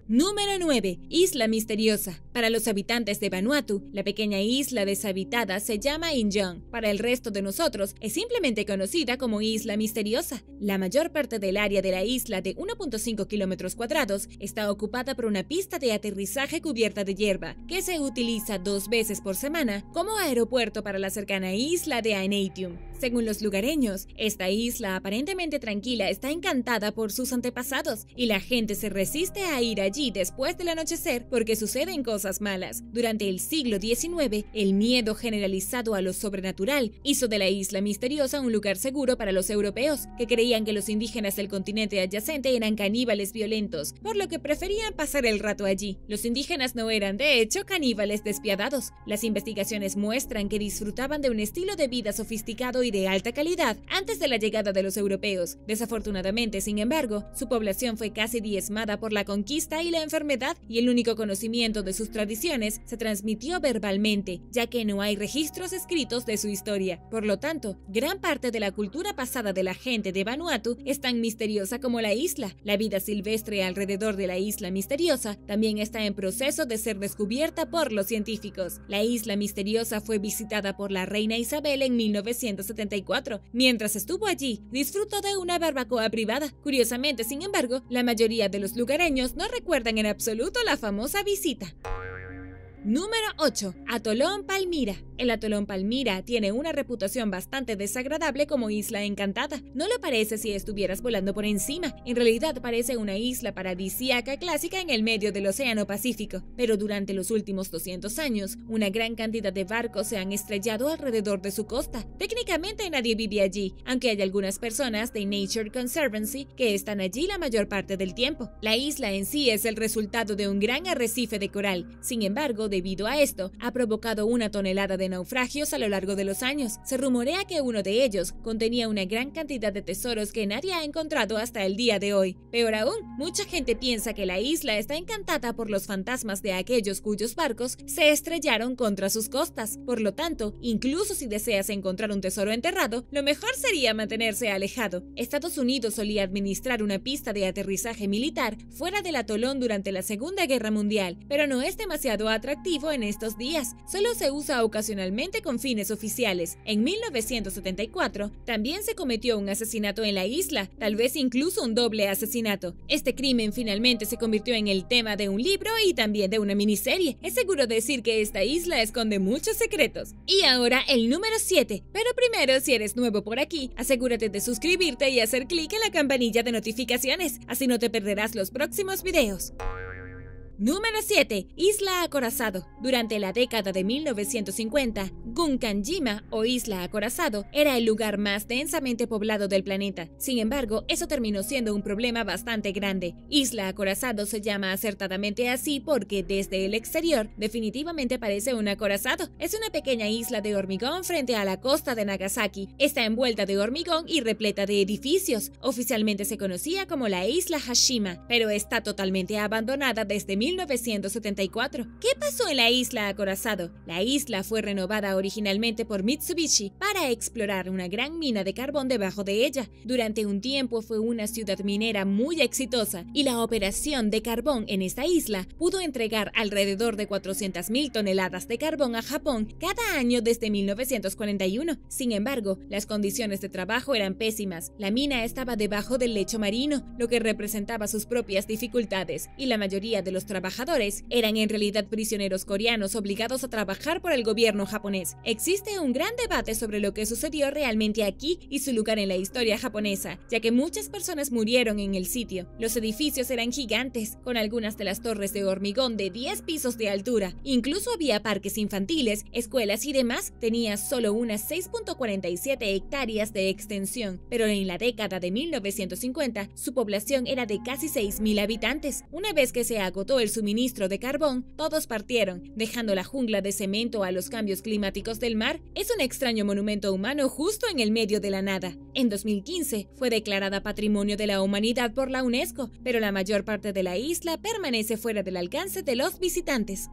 Número 9. Isla misteriosa. Para los habitantes de Vanuatu, la pequeña isla deshabitada se llama Injong. Para el resto de nosotros, es simplemente conocida como Isla Misteriosa. La mayor parte del área de la isla, de 1.5 kilómetros cuadrados, está ocupada por una pista de aterrizaje cubierta de hierba, que se utiliza 2 veces por semana como aeropuerto para la cercana isla de Aneityum. Según los lugareños, esta isla aparentemente tranquila está encantada por sus antepasados y la gente se resiste a ir allí después del anochecer porque suceden cosas malas. Durante el siglo XIX, el miedo generalizado a lo sobrenatural hizo de la isla misteriosa un lugar seguro para los europeos, que creían que los indígenas del continente adyacente eran caníbales violentos, por lo que preferían pasar el rato allí. Los indígenas no eran, de hecho, caníbales despiadados. Las investigaciones muestran que disfrutaban de un estilo de vida sofisticado y de alta calidad antes de la llegada de los europeos. Desafortunadamente, sin embargo, su población fue casi diezmada por la conquista y la enfermedad, y el único conocimiento de sus tradiciones se transmitió verbalmente, ya que no hay registros escritos de su historia. Por lo tanto, gran parte de la cultura pasada de la gente de Vanuatu es tan misteriosa como la isla. La vida silvestre alrededor de la isla misteriosa también está en proceso de ser descubierta por los científicos. La isla misteriosa fue visitada por la reina Isabel en 1974. Mientras estuvo allí, disfrutó de una barbacoa privada. Curiosamente, sin embargo, la mayoría de los lugareños no recuerdan en absoluto la famosa visita. Número 8. Atolón Palmyra. El atolón Palmyra tiene una reputación bastante desagradable como isla encantada. No lo parece si estuvieras volando por encima. En realidad parece una isla paradisíaca clásica en el medio del Océano Pacífico. Pero durante los últimos 200 años, una gran cantidad de barcos se han estrellado alrededor de su costa. Técnicamente nadie vive allí, aunque hay algunas personas de Nature Conservancy que están allí la mayor parte del tiempo. La isla en sí es el resultado de un gran arrecife de coral. Sin embargo, debido a esto, ha provocado una tonelada de naufragios a lo largo de los años. Se rumorea que uno de ellos contenía una gran cantidad de tesoros que nadie ha encontrado hasta el día de hoy. Peor aún, mucha gente piensa que la isla está encantada por los fantasmas de aquellos cuyos barcos se estrellaron contra sus costas. Por lo tanto, incluso si deseas encontrar un tesoro enterrado, lo mejor sería mantenerse alejado. Estados Unidos solía administrar una pista de aterrizaje militar fuera del atolón durante la Segunda Guerra Mundial, pero no es demasiado atractivo en estos días. Solo se usa ocasionalmente con fines oficiales. En 1974 también se cometió un asesinato en la isla, tal vez incluso un doble asesinato. Este crimen finalmente se convirtió en el tema de un libro y también de una miniserie. Es seguro decir que esta isla esconde muchos secretos. Y ahora el número 7. Pero primero, si eres nuevo por aquí, asegúrate de suscribirte y hacer clic en la campanilla de notificaciones, así no te perderás los próximos videos. Número 7. Isla Acorazado. Durante la década de 1950, Gunkanjima, o Isla Acorazado, era el lugar más densamente poblado del planeta. Sin embargo, eso terminó siendo un problema bastante grande. Isla Acorazado se llama acertadamente así porque desde el exterior definitivamente parece un acorazado. Es una pequeña isla de hormigón frente a la costa de Nagasaki. Está envuelta de hormigón y repleta de edificios. Oficialmente se conocía como la Isla Hashima, pero está totalmente abandonada desde 1974. ¿Qué pasó en la isla Acorazado? La isla fue renovada originalmente por Mitsubishi para explorar una gran mina de carbón debajo de ella. Durante un tiempo fue una ciudad minera muy exitosa y la operación de carbón en esta isla pudo entregar alrededor de 400.000 toneladas de carbón a Japón cada año desde 1941. Sin embargo, las condiciones de trabajo eran pésimas. La mina estaba debajo del lecho marino, lo que representaba sus propias dificultades, y la mayoría de los trabajadores eran en realidad prisioneros coreanos obligados a trabajar por el gobierno japonés. Existe un gran debate sobre lo que sucedió realmente aquí y su lugar en la historia japonesa, ya que muchas personas murieron en el sitio. Los edificios eran gigantes, con algunas de las torres de hormigón de 10 pisos de altura. Incluso había parques infantiles, escuelas y demás. Tenía solo unas 6.47 hectáreas de extensión, pero en la década de 1950 su población era de casi 6.000 habitantes. Una vez que se agotó el suministro de carbón, todos partieron, dejando la jungla de cemento a los cambios climáticos del mar. Es un extraño monumento humano justo en el medio de la nada. En 2015 fue declarada Patrimonio de la Humanidad por la UNESCO, pero la mayor parte de la isla permanece fuera del alcance de los visitantes.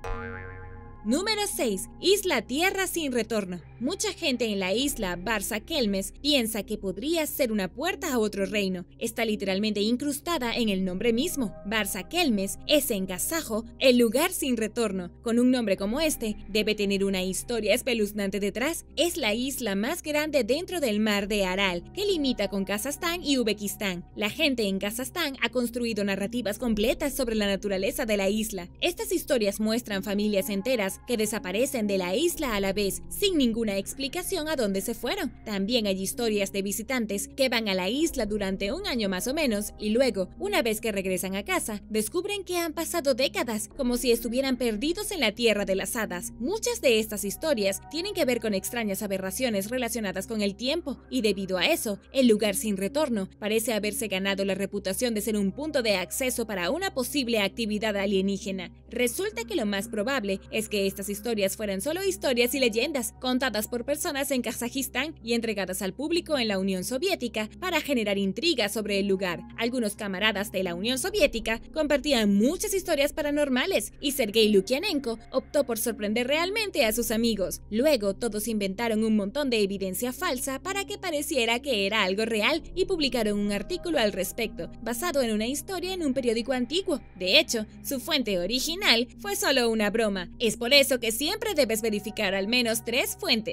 Número 6. Isla Tierra sin retorno. Mucha gente en la isla Barza Kelmes piensa que podría ser una puerta a otro reino. Está literalmente incrustada en el nombre mismo. Barza Kelmes es en kazajo el lugar sin retorno. Con un nombre como este, debe tener una historia espeluznante detrás. Es la isla más grande dentro del mar de Aral, que limita con Kazajstán y Uzbekistán. La gente en Kazajstán ha construido narrativas completas sobre la naturaleza de la isla. Estas historias muestran familias enteras que desaparecen de la isla a la vez, sin ninguna explicación a dónde se fueron. También hay historias de visitantes que van a la isla durante un año más o menos y luego, una vez que regresan a casa, descubren que han pasado décadas, como si estuvieran perdidos en la tierra de las hadas. Muchas de estas historias tienen que ver con extrañas aberraciones relacionadas con el tiempo, y debido a eso, el lugar sin retorno parece haberse ganado la reputación de ser un punto de acceso para una posible actividad alienígena. Resulta que lo más probable es que estas historias fueran solo historias y leyendas contadas por personas en Kazajistán y entregadas al público en la Unión Soviética para generar intriga sobre el lugar. Algunos camaradas de la Unión Soviética compartían muchas historias paranormales y Sergei Lukianenko optó por sorprender realmente a sus amigos. Luego todos inventaron un montón de evidencia falsa para que pareciera que era algo real y publicaron un artículo al respecto, basado en una historia en un periódico antiguo. De hecho, su fuente original fue solo una broma. Es por eso que siempre debes verificar al menos 3 fuentes.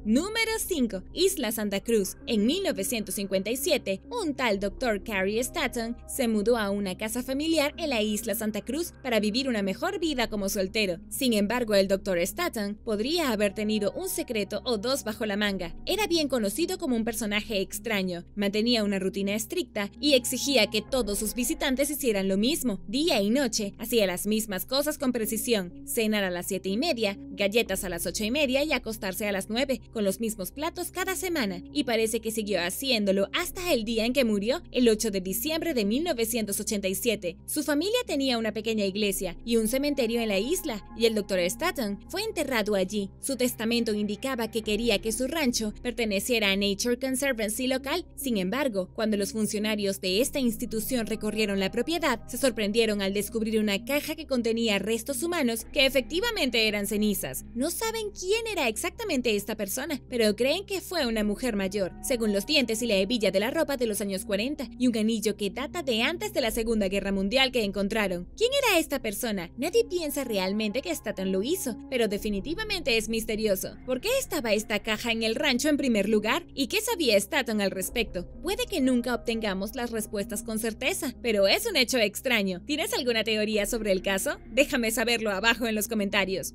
Número 5. Isla Santa Cruz. En 1957, un tal Dr. Carrie Staton se mudó a una casa familiar en la isla Santa Cruz para vivir una mejor vida como soltero. Sin embargo, el Dr. Staton podría haber tenido un secreto o dos bajo la manga. Era bien conocido como un personaje extraño, mantenía una rutina estricta y exigía que todos sus visitantes hicieran lo mismo, día y noche. Hacía las mismas cosas con precisión: cenar a las 7:30, galletas a las 8:30 y acostarse a las 9, con los mismos platos cada semana, y parece que siguió haciéndolo hasta el día en que murió, el 8 de diciembre de 1987. Su familia tenía una pequeña iglesia y un cementerio en la isla, y el Dr. Staton fue enterrado allí. Su testamento indicaba que quería que su rancho perteneciera a Nature Conservancy local. Sin embargo, cuando los funcionarios de esta institución recorrieron la propiedad, se sorprendieron al descubrir una caja que contenía restos humanos que efectivamente eran cenizas. No saben quién era exactamente esta persona, pero creen que fue una mujer mayor, según los dientes y la hebilla de la ropa de los años 40 y un anillo que data de antes de la Segunda Guerra Mundial que encontraron. ¿Quién era esta persona? Nadie piensa realmente que Staton lo hizo, pero definitivamente es misterioso. ¿Por qué estaba esta caja en el rancho en primer lugar? ¿Y qué sabía Staton al respecto? Puede que nunca obtengamos las respuestas con certeza, pero es un hecho extraño. ¿Tienes alguna teoría sobre el caso? Déjame saberlo abajo en los comentarios.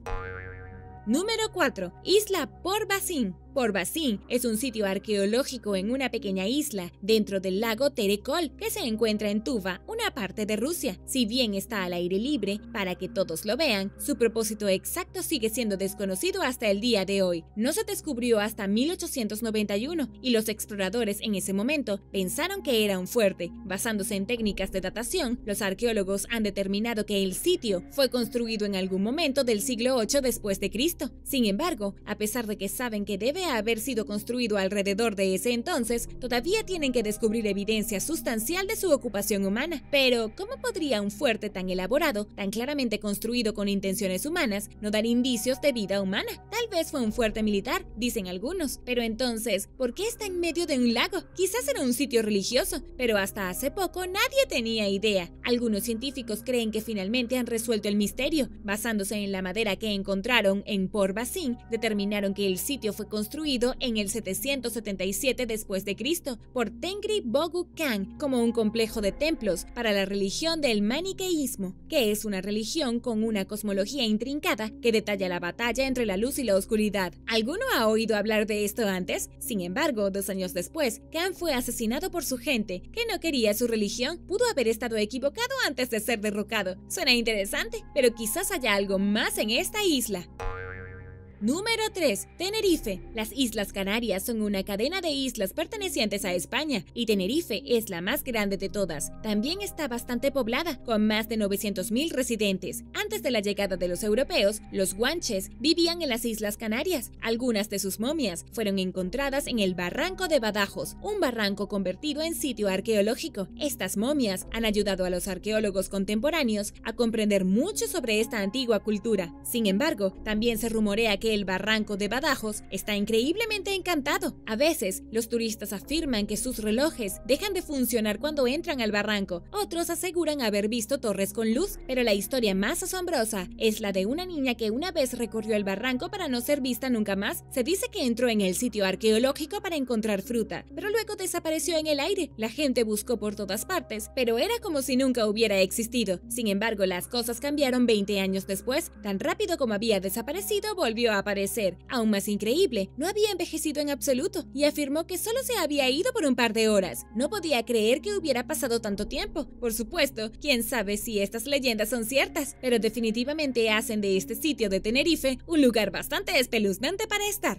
Número 4. Isla Port-Basin. Port-Basin es un sitio arqueológico en una pequeña isla dentro del lago Terekol que se encuentra en Tuva, una parte de Rusia. Si bien está al aire libre para que todos lo vean, su propósito exacto sigue siendo desconocido hasta el día de hoy. No se descubrió hasta 1891 y los exploradores en ese momento pensaron que era un fuerte. Basándose en técnicas de datación, los arqueólogos han determinado que el sitio fue construido en algún momento del siglo VIII después de Cristo. Sin embargo, a pesar de que saben que debe haber sido construido alrededor de ese entonces, todavía tienen que descubrir evidencia sustancial de su ocupación humana. Pero, ¿cómo podría un fuerte tan elaborado, tan claramente construido con intenciones humanas, no dar indicios de vida humana? Tal vez fue un fuerte militar, dicen algunos. Pero entonces, ¿por qué está en medio de un lago? Quizás era un sitio religioso, pero hasta hace poco nadie tenía idea. Algunos científicos creen que finalmente han resuelto el misterio. Basándose en la madera que encontraron en Port-Basin, determinaron que el sitio fue construido en el 777 después de Cristo por Tengri Bogu Khan como un complejo de templos para la religión del maniqueísmo, que es una religión con una cosmología intrincada que detalla la batalla entre la luz y la oscuridad. ¿Alguno ha oído hablar de esto antes? Sin embargo, 2 años después, Khan fue asesinado por su gente, que no quería su religión. Pudo haber estado equivocado antes de ser derrocado. Suena interesante, pero quizás haya algo más en esta isla. Número 3. Tenerife. Las Islas Canarias son una cadena de islas pertenecientes a España y Tenerife es la más grande de todas. También está bastante poblada, con más de 900.000 residentes. Antes de la llegada de los europeos, los guanches vivían en las Islas Canarias. Algunas de sus momias fueron encontradas en el Barranco de Badajoz, un barranco convertido en sitio arqueológico. Estas momias han ayudado a los arqueólogos contemporáneos a comprender mucho sobre esta antigua cultura. Sin embargo, también se rumorea que el Barranco de Badajoz está increíblemente encantado. A veces, los turistas afirman que sus relojes dejan de funcionar cuando entran al barranco. Otros aseguran haber visto torres con luz, pero la historia más asombrosa es la de una niña que una vez recorrió el barranco para no ser vista nunca más. Se dice que entró en el sitio arqueológico para encontrar fruta, pero luego desapareció en el aire. La gente buscó por todas partes, pero era como si nunca hubiera existido. Sin embargo, las cosas cambiaron 20 años después. Tan rápido como había desaparecido, volvió a aparecer. Aún más increíble, no había envejecido en absoluto y afirmó que solo se había ido por un par de horas. No podía creer que hubiera pasado tanto tiempo. Por supuesto, quién sabe si estas leyendas son ciertas, pero definitivamente hacen de este sitio de Tenerife un lugar bastante espeluznante para estar.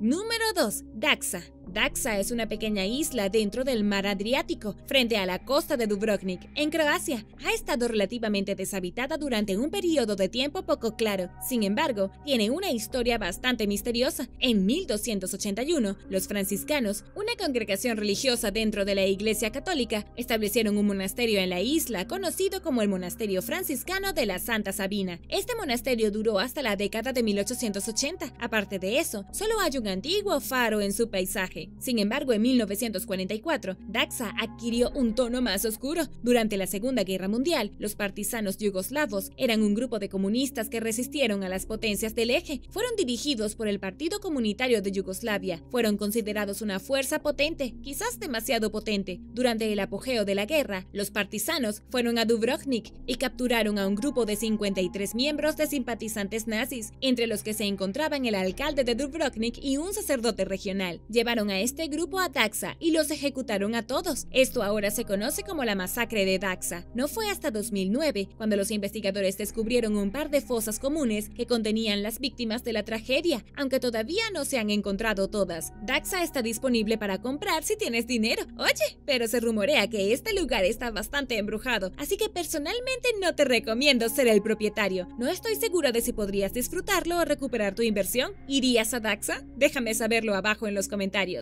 Número 2. Daxa. Daxa es una pequeña isla dentro del mar Adriático, frente a la costa de Dubrovnik, en Croacia. Ha estado relativamente deshabitada durante un periodo de tiempo poco claro. Sin embargo, tiene una historia bastante misteriosa. En 1281, los franciscanos, una congregación religiosa dentro de la Iglesia Católica, establecieron un monasterio en la isla conocido como el Monasterio Franciscano de la Santa Sabina. Este monasterio duró hasta la década de 1880. Aparte de eso, solo hay un antiguo faro en su paisaje. Sin embargo, en 1944, Daxa adquirió un tono más oscuro. Durante la Segunda Guerra Mundial, los partisanos yugoslavos eran un grupo de comunistas que resistieron a las potencias del eje. Fueron dirigidos por el Partido Comunitario de Yugoslavia. Fueron considerados una fuerza potente, quizás demasiado potente. Durante el apogeo de la guerra, los partisanos fueron a Dubrovnik y capturaron a un grupo de 53 miembros de simpatizantes nazis, entre los que se encontraban el alcalde de Dubrovnik y un sacerdote regional. Llevaron a este grupo a Daxa y los ejecutaron a todos. Esto ahora se conoce como la masacre de Daxa. No fue hasta 2009 cuando los investigadores descubrieron un par de fosas comunes que contenían las víctimas de la tragedia, aunque todavía no se han encontrado todas. Daxa está disponible para comprar si tienes dinero. Oye, pero se rumorea que este lugar está bastante embrujado, así que personalmente no te recomiendo ser el propietario. No estoy segura de si podrías disfrutarlo o recuperar tu inversión. ¿Irías a Daxa? Déjame saberlo abajo en los comentarios.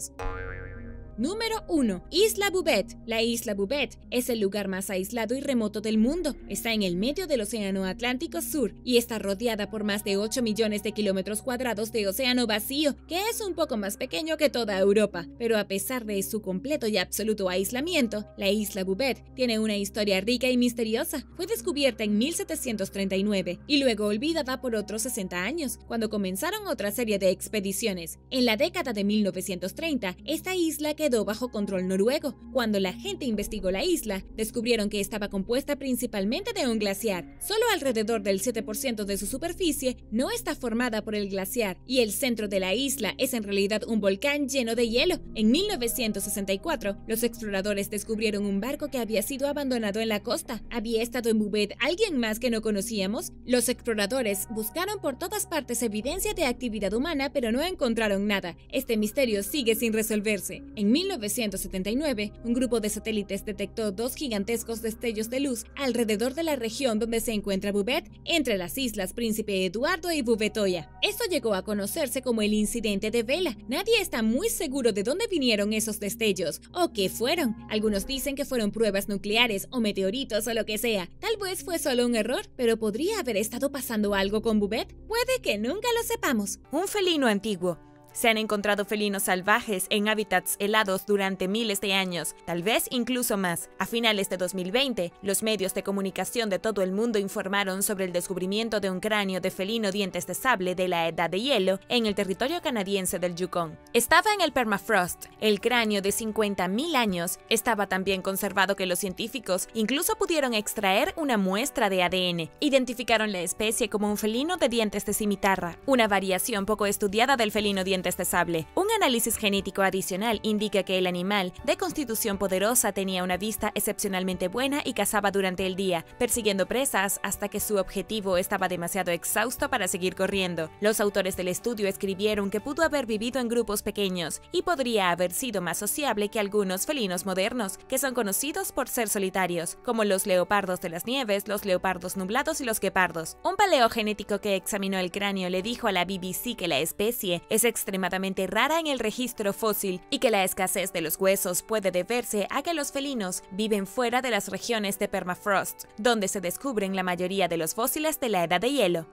Número 1. Isla Bouvet. La isla Bouvet es el lugar más aislado y remoto del mundo. Está en el medio del Océano Atlántico Sur y está rodeada por más de 8 millones de kilómetros cuadrados de océano vacío, que es un poco más pequeño que toda Europa. Pero a pesar de su completo y absoluto aislamiento, la isla Bouvet tiene una historia rica y misteriosa. Fue descubierta en 1739 y luego olvidada por otros 60 años, cuando comenzaron otra serie de expediciones. En la década de 1930, esta isla quedó bajo control noruego. Cuando la gente investigó la isla, descubrieron que estaba compuesta principalmente de un glaciar. Solo alrededor del 7% de su superficie no está formada por el glaciar, y el centro de la isla es en realidad un volcán lleno de hielo. En 1964, los exploradores descubrieron un barco que había sido abandonado en la costa. ¿Había estado en Bouvet alguien más que no conocíamos? Los exploradores buscaron por todas partes evidencia de actividad humana, pero no encontraron nada. Este misterio sigue sin resolverse. En 1979, un grupo de satélites detectó dos gigantescos destellos de luz alrededor de la región donde se encuentra Bouvet, entre las islas Príncipe Eduardo y Bouvetoya. Esto llegó a conocerse como el incidente de Vela. Nadie está muy seguro de dónde vinieron esos destellos o qué fueron. Algunos dicen que fueron pruebas nucleares o meteoritos o lo que sea. Tal vez fue solo un error, pero ¿podría haber estado pasando algo con Bouvet? Puede que nunca lo sepamos. Un felino antiguo. Se han encontrado felinos salvajes en hábitats helados durante miles de años, tal vez incluso más. A finales de 2020, los medios de comunicación de todo el mundo informaron sobre el descubrimiento de un cráneo de felino dientes de sable de la edad de hielo en el territorio canadiense del Yukon. Estaba en el permafrost. El cráneo de 50.000 años estaba tan bien conservado que los científicos incluso pudieron extraer una muestra de ADN. Identificaron la especie como un felino de dientes de cimitarra, una variación poco estudiada del felino dientes dientes de sable. Un análisis genético adicional indica que el animal, de constitución poderosa, tenía una vista excepcionalmente buena y cazaba durante el día, persiguiendo presas hasta que su objetivo estaba demasiado exhausto para seguir corriendo. Los autores del estudio escribieron que pudo haber vivido en grupos pequeños y podría haber sido más sociable que algunos felinos modernos, que son conocidos por ser solitarios, como los leopardos de las nieves, los leopardos nublados y los guepardos. Un paleogenético que examinó el cráneo le dijo a la BBC que la especie es extremadamente rara en el registro fósil y que la escasez de los huesos puede deberse a que los felinos viven fuera de las regiones de permafrost, donde se descubren la mayoría de los fósiles de la edad de hielo.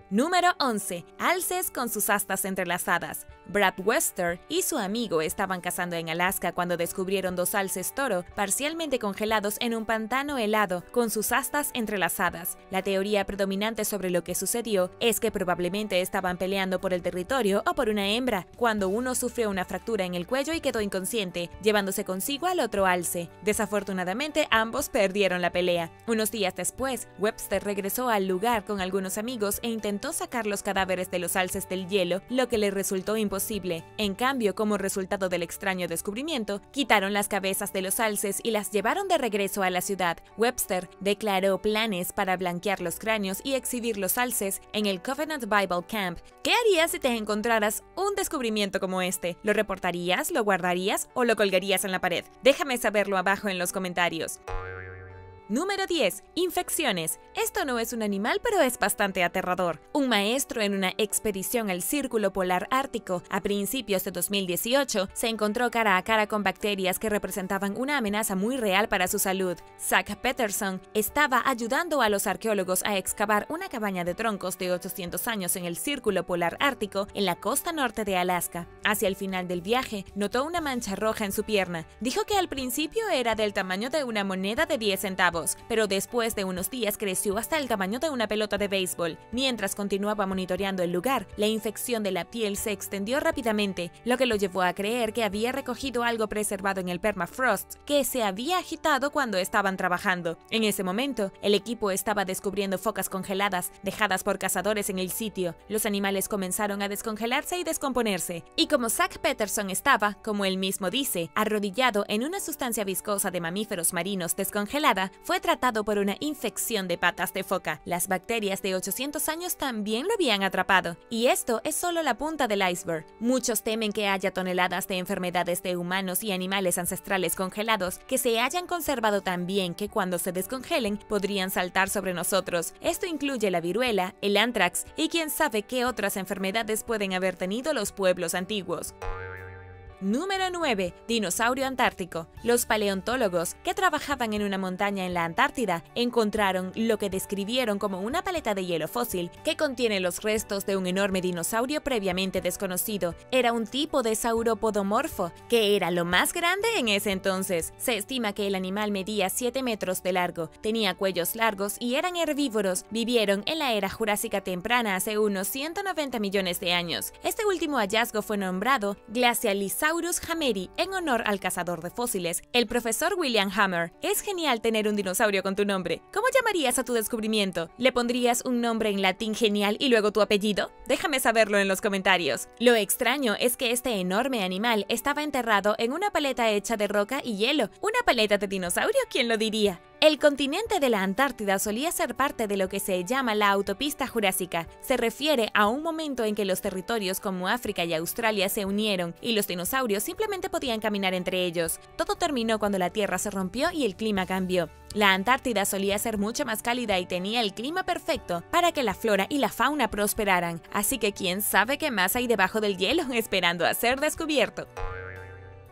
Número 11. Alces con sus astas entrelazadas. Brad Webster y su amigo estaban cazando en Alaska cuando descubrieron dos alces toro parcialmente congelados en un pantano helado con sus astas entrelazadas. La teoría predominante sobre lo que sucedió es que probablemente estaban peleando por el territorio o por una hembra, cuando uno sufrió una fractura en el cuello y quedó inconsciente, llevándose consigo al otro alce. Desafortunadamente, ambos perdieron la pelea. Unos días después, Webster regresó al lugar con algunos amigos e intentó sacar los cadáveres de los alces del hielo, lo que le resultó imposible. En cambio, como resultado del extraño descubrimiento, quitaron las cabezas de los alces y las llevaron de regreso a la ciudad. Webster declaró planes para blanquear los cráneos y exhibir los alces en el Covenant Bible Camp. ¿Qué harías si te encontraras un descubrimiento como este? ¿Lo reportarías, lo guardarías o lo colgarías en la pared? Déjame saberlo abajo en los comentarios. Número 10. Infecciones. Esto no es un animal, pero es bastante aterrador. Un maestro en una expedición al Círculo Polar Ártico a principios de 2018 se encontró cara a cara con bacterias que representaban una amenaza muy real para su salud. Zach Peterson estaba ayudando a los arqueólogos a excavar una cabaña de troncos de 800 años en el Círculo Polar Ártico en la costa norte de Alaska. Hacia el final del viaje, notó una mancha roja en su pierna. Dijo que al principio era del tamaño de una moneda de 10 centavos. Pero después de unos días creció hasta el tamaño de una pelota de béisbol. Mientras continuaba monitoreando el lugar, la infección de la piel se extendió rápidamente, lo que lo llevó a creer que había recogido algo preservado en el permafrost, que se había agitado cuando estaban trabajando. En ese momento, el equipo estaba descubriendo focas congeladas, dejadas por cazadores en el sitio. Los animales comenzaron a descongelarse y descomponerse, y como Zach Peterson estaba, como él mismo dice, arrodillado en una sustancia viscosa de mamíferos marinos descongelada, fue tratado por una infección de patas de foca. Las bacterias de 800 años también lo habían atrapado. Y esto es solo la punta del iceberg. Muchos temen que haya toneladas de enfermedades de humanos y animales ancestrales congelados que se hayan conservado tan bien que cuando se descongelen podrían saltar sobre nosotros. Esto incluye la viruela, el anthrax y quién sabe qué otras enfermedades pueden haber tenido los pueblos antiguos. Número 9. Dinosaurio antártico. Los paleontólogos que trabajaban en una montaña en la Antártida encontraron lo que describieron como una paleta de hielo fósil que contiene los restos de un enorme dinosaurio previamente desconocido. Era un tipo de sauropodomorfo, que era lo más grande en ese entonces. Se estima que el animal medía 7 metros de largo, tenía cuellos largos y eran herbívoros. Vivieron en la era Jurásica temprana hace unos 190 millones de años. Este último hallazgo fue nombrado Glacialisaurus hameri en honor al cazador de fósiles, el profesor William Hammer. Es genial tener un dinosaurio con tu nombre. ¿Cómo llamarías a tu descubrimiento? ¿Le pondrías un nombre en latín genial y luego tu apellido? Déjame saberlo en los comentarios. Lo extraño es que este enorme animal estaba enterrado en una paleta hecha de roca y hielo. ¿Una paleta de dinosaurio? ¿Quién lo diría? El continente de la Antártida solía ser parte de lo que se llama la autopista jurásica. Se refiere a un momento en que los territorios como África y Australia se unieron y los dinosaurios simplemente podían caminar entre ellos. Todo terminó cuando la Tierra se rompió y el clima cambió. La Antártida solía ser mucho más cálida y tenía el clima perfecto para que la flora y la fauna prosperaran. Así que quién sabe qué más hay debajo del hielo esperando a ser descubierto.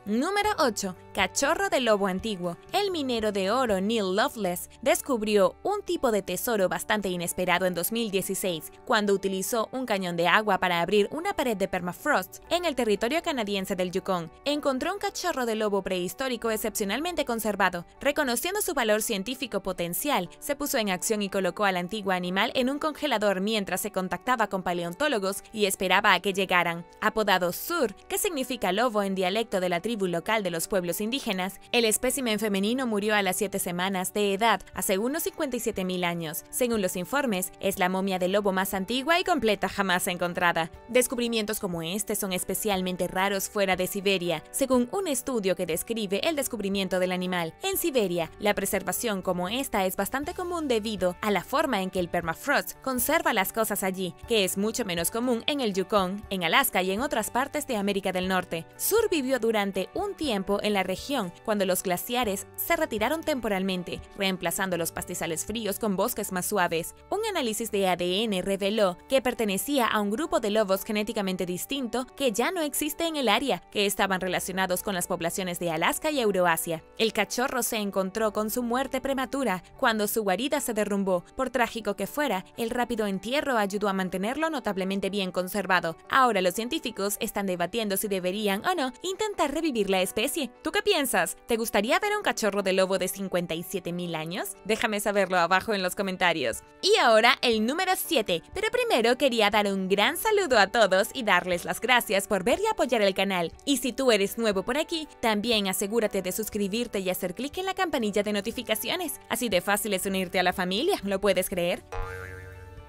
Número 8. Cachorro de lobo antiguo. El minero de oro Neil Loveless descubrió un tipo de tesoro bastante inesperado en 2016, cuando utilizó un cañón de agua para abrir una pared de permafrost en el territorio canadiense del Yukon. Encontró un cachorro de lobo prehistórico excepcionalmente conservado. Reconociendo su valor científico potencial, se puso en acción y colocó al antiguo animal en un congelador mientras se contactaba con paleontólogos y esperaba a que llegaran. Apodado Sur, que significa lobo en dialecto de la tribu local de los pueblos indígenas, el espécimen femenino murió a las 7 semanas de edad, hace unos 57.000 años. Según los informes, es la momia de lobo más antigua y completa jamás encontrada. Descubrimientos como este son especialmente raros fuera de Siberia, según un estudio que describe el descubrimiento del animal. En Siberia, la preservación como esta es bastante común debido a la forma en que el permafrost conserva las cosas allí, que es mucho menos común en el Yukon, en Alaska y en otras partes de América del Norte. Sur vivió durante un tiempo en la región cuando los glaciares se retiraron temporalmente, reemplazando los pastizales fríos con bosques más suaves. Un análisis de ADN reveló que pertenecía a un grupo de lobos genéticamente distinto que ya no existe en el área, que estaban relacionados con las poblaciones de Alaska y Euroasia. El cachorro se encontró con su muerte prematura cuando su guarida se derrumbó. Por trágico que fuera, el rápido entierro ayudó a mantenerlo notablemente bien conservado. Ahora los científicos están debatiendo si deberían o no intentar revivir la especie. ¿Tú qué piensas? ¿Te gustaría ver un cachorro de lobo de 57.000 años? Déjame saberlo abajo en los comentarios. Y ahora el número 7, pero primero quería dar un gran saludo a todos y darles las gracias por ver y apoyar el canal. Y si tú eres nuevo por aquí, también asegúrate de suscribirte y hacer clic en la campanilla de notificaciones. Así de fácil es unirte a la familia, ¿lo puedes creer?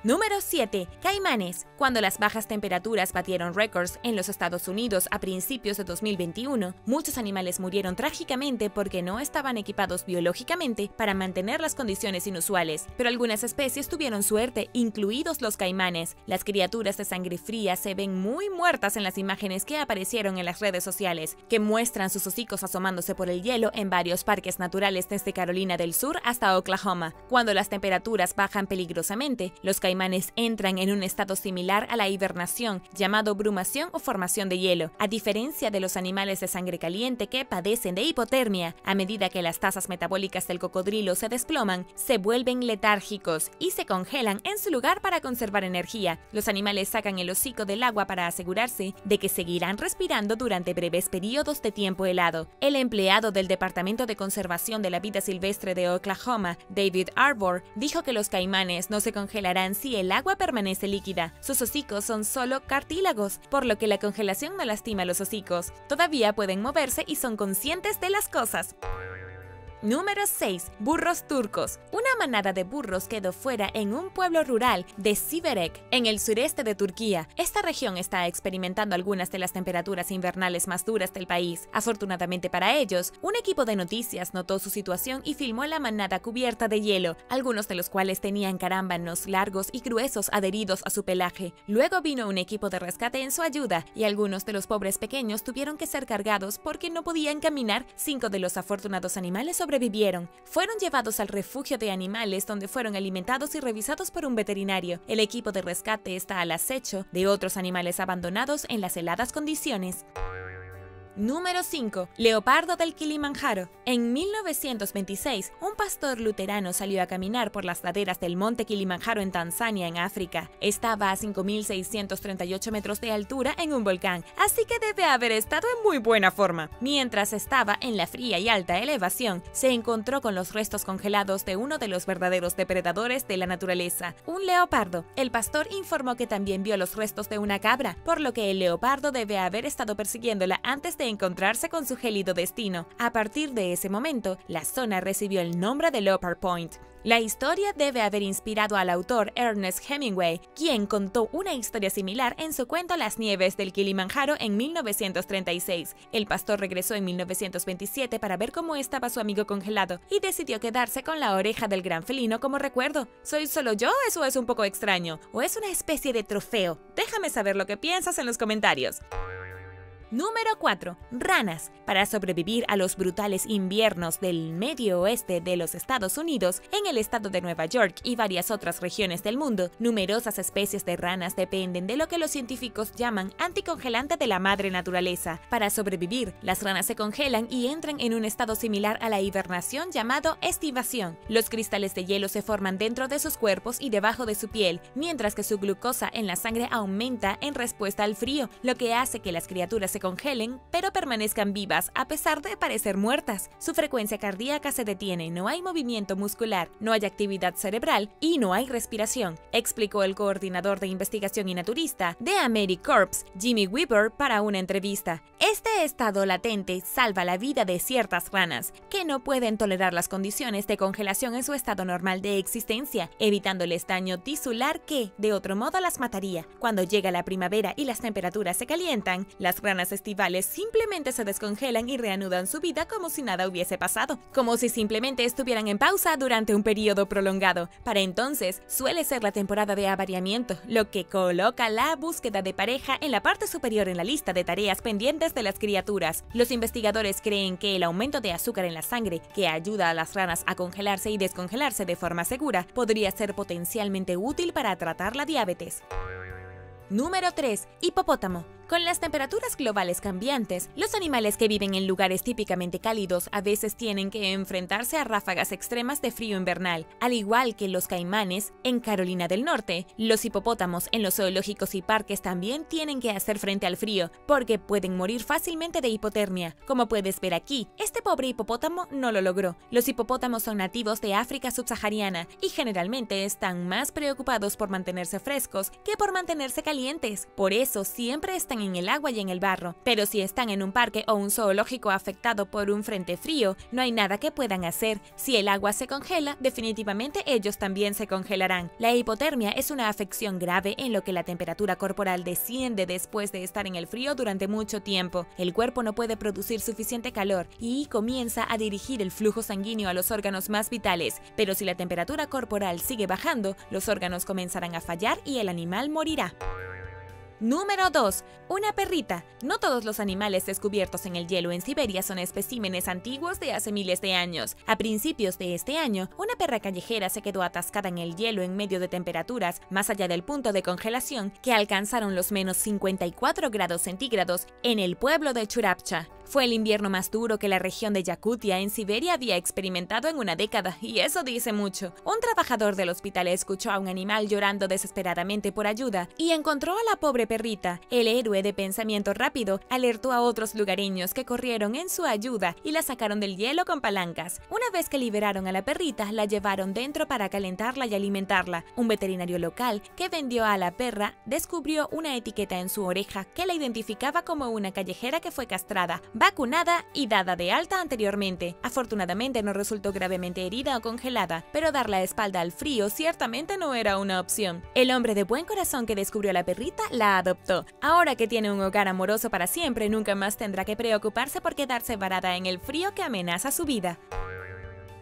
Número 7. Caimanes. Cuando las bajas temperaturas batieron récords en los Estados Unidos a principios de 2021, muchos animales murieron trágicamente porque no estaban equipados biológicamente para mantener las condiciones inusuales. Pero algunas especies tuvieron suerte, incluidos los caimanes. Las criaturas de sangre fría se ven muy muertas en las imágenes que aparecieron en las redes sociales, que muestran sus hocicos asomándose por el hielo en varios parques naturales desde Carolina del Sur hasta Oklahoma. Cuando las temperaturas bajan peligrosamente, los caimanes entran en un estado similar a la hibernación, llamado brumación o formación de hielo. A diferencia de los animales de sangre caliente que padecen de hipotermia, a medida que las tasas metabólicas del cocodrilo se desploman, se vuelven letárgicos y se congelan en su lugar para conservar energía. Los animales sacan el hocico del agua para asegurarse de que seguirán respirando durante breves periodos de tiempo helado. El empleado del Departamento de Conservación de la Vida Silvestre de Oklahoma, David Arbor, dijo que los caimanes no se congelarán si el agua permanece líquida. Sus hocicos son solo cartílagos, por lo que la congelación no lastima los hocicos. Todavía pueden moverse y son conscientes de las cosas. Número 6. Burros turcos. Una manada de burros quedó fuera en un pueblo rural de Siverek, en el sureste de Turquía. Esta región está experimentando algunas de las temperaturas invernales más duras del país. Afortunadamente para ellos, un equipo de noticias notó su situación y filmó la manada cubierta de hielo, algunos de los cuales tenían carámbanos largos y gruesos adheridos a su pelaje. Luego vino un equipo de rescate en su ayuda y algunos de los pobres pequeños tuvieron que ser cargados porque no podían caminar. 5 de los afortunados animales sobrevivieron. Fueron llevados al refugio de animales donde fueron alimentados y revisados por un veterinario. El equipo de rescate está al acecho de otros animales abandonados en las heladas condiciones. Número 5. Leopardo del Kilimanjaro. En 1926, un pastor luterano salió a caminar por las laderas del monte Kilimanjaro en Tanzania, en África. Estaba a 5.638 metros de altura en un volcán, así que debe haber estado en muy buena forma. Mientras estaba en la fría y alta elevación, se encontró con los restos congelados de uno de los verdaderos depredadores de la naturaleza, un leopardo. El pastor informó que también vio los restos de una cabra, por lo que el leopardo debe haber estado persiguiéndola antes de encontrarse con su gélido destino. A partir de ese momento, la zona recibió el nombre de Leopard Point. La historia debe haber inspirado al autor Ernest Hemingway, quien contó una historia similar en su cuento Las nieves del Kilimanjaro en 1936. El pastor regresó en 1927 para ver cómo estaba su amigo congelado y decidió quedarse con la oreja del gran felino como recuerdo. ¿Soy solo yo? ¿Eso es un poco extraño? ¿O es una especie de trofeo? Déjame saber lo que piensas en los comentarios. Número 4. Ranas. Para sobrevivir a los brutales inviernos del medio oeste de los Estados Unidos, en el estado de Nueva York y varias otras regiones del mundo, numerosas especies de ranas dependen de lo que los científicos llaman anticongelante de la madre naturaleza. Para sobrevivir, las ranas se congelan y entran en un estado similar a la hibernación llamado estivación. Los cristales de hielo se forman dentro de sus cuerpos y debajo de su piel, mientras que su glucosa en la sangre aumenta en respuesta al frío, lo que hace que las criaturas se congelen, pero permanezcan vivas a pesar de parecer muertas. Su frecuencia cardíaca se detiene, no hay movimiento muscular, no hay actividad cerebral y no hay respiración, explicó el coordinador de investigación y naturista de AmeriCorps, Jimmy Weaver, para una entrevista. Este estado latente salva la vida de ciertas ranas, que no pueden tolerar las condiciones de congelación en su estado normal de existencia, evitándoles daño tisular que, de otro modo, las mataría. Cuando llega la primavera y las temperaturas se calientan, las ranas estivales simplemente se descongelan y reanudan su vida como si nada hubiese pasado, como si simplemente estuvieran en pausa durante un periodo prolongado. Para entonces, suele ser la temporada de apareamiento, lo que coloca la búsqueda de pareja en la parte superior en la lista de tareas pendientes de las criaturas. Los investigadores creen que el aumento de azúcar en la sangre, que ayuda a las ranas a congelarse y descongelarse de forma segura, podría ser potencialmente útil para tratar la diabetes. Número 3. Hipopótamo. Con las temperaturas globales cambiantes, los animales que viven en lugares típicamente cálidos a veces tienen que enfrentarse a ráfagas extremas de frío invernal. Al igual que los caimanes en Carolina del Norte, los hipopótamos en los zoológicos y parques también tienen que hacer frente al frío, porque pueden morir fácilmente de hipotermia. Como puedes ver aquí, este pobre hipopótamo no lo logró. Los hipopótamos son nativos de África subsahariana y generalmente están más preocupados por mantenerse frescos que por mantenerse calientes. Por eso siempre están en el agua y en el barro, pero si están en un parque o un zoológico afectado por un frente frío, no hay nada que puedan hacer. Si el agua se congela, definitivamente ellos también se congelarán. La hipotermia es una afección grave en lo que la temperatura corporal desciende después de estar en el frío durante mucho tiempo. El cuerpo no puede producir suficiente calor y comienza a dirigir el flujo sanguíneo a los órganos más vitales, pero si la temperatura corporal sigue bajando, los órganos comenzarán a fallar y el animal morirá. Número 2. Una perrita. No todos los animales descubiertos en el hielo en Siberia son especímenes antiguos de hace miles de años. A principios de este año, una perra callejera se quedó atascada en el hielo en medio de temperaturas más allá del punto de congelación que alcanzaron los menos 54 grados centígrados en el pueblo de Churapcha. Fue el invierno más duro que la región de Yakutia en Siberia había experimentado en una década, y eso dice mucho. Un trabajador del hospital escuchó a un animal llorando desesperadamente por ayuda y encontró a la pobre perrita. El héroe de pensamiento rápido alertó a otros lugareños que corrieron en su ayuda y la sacaron del hielo con palancas. Una vez que liberaron a la perrita, la llevaron dentro para calentarla y alimentarla. Un veterinario local que vendió a la perra descubrió una etiqueta en su oreja que la identificaba como una callejera que fue castrada, vacunada y dada de alta anteriormente. Afortunadamente no resultó gravemente herida o congelada, pero dar la espalda al frío ciertamente no era una opción. El hombre de buen corazón que descubrió a la perrita la adoptó. Ahora que tiene un hogar amoroso para siempre, nunca más tendrá que preocuparse por quedarse varada en el frío que amenaza su vida.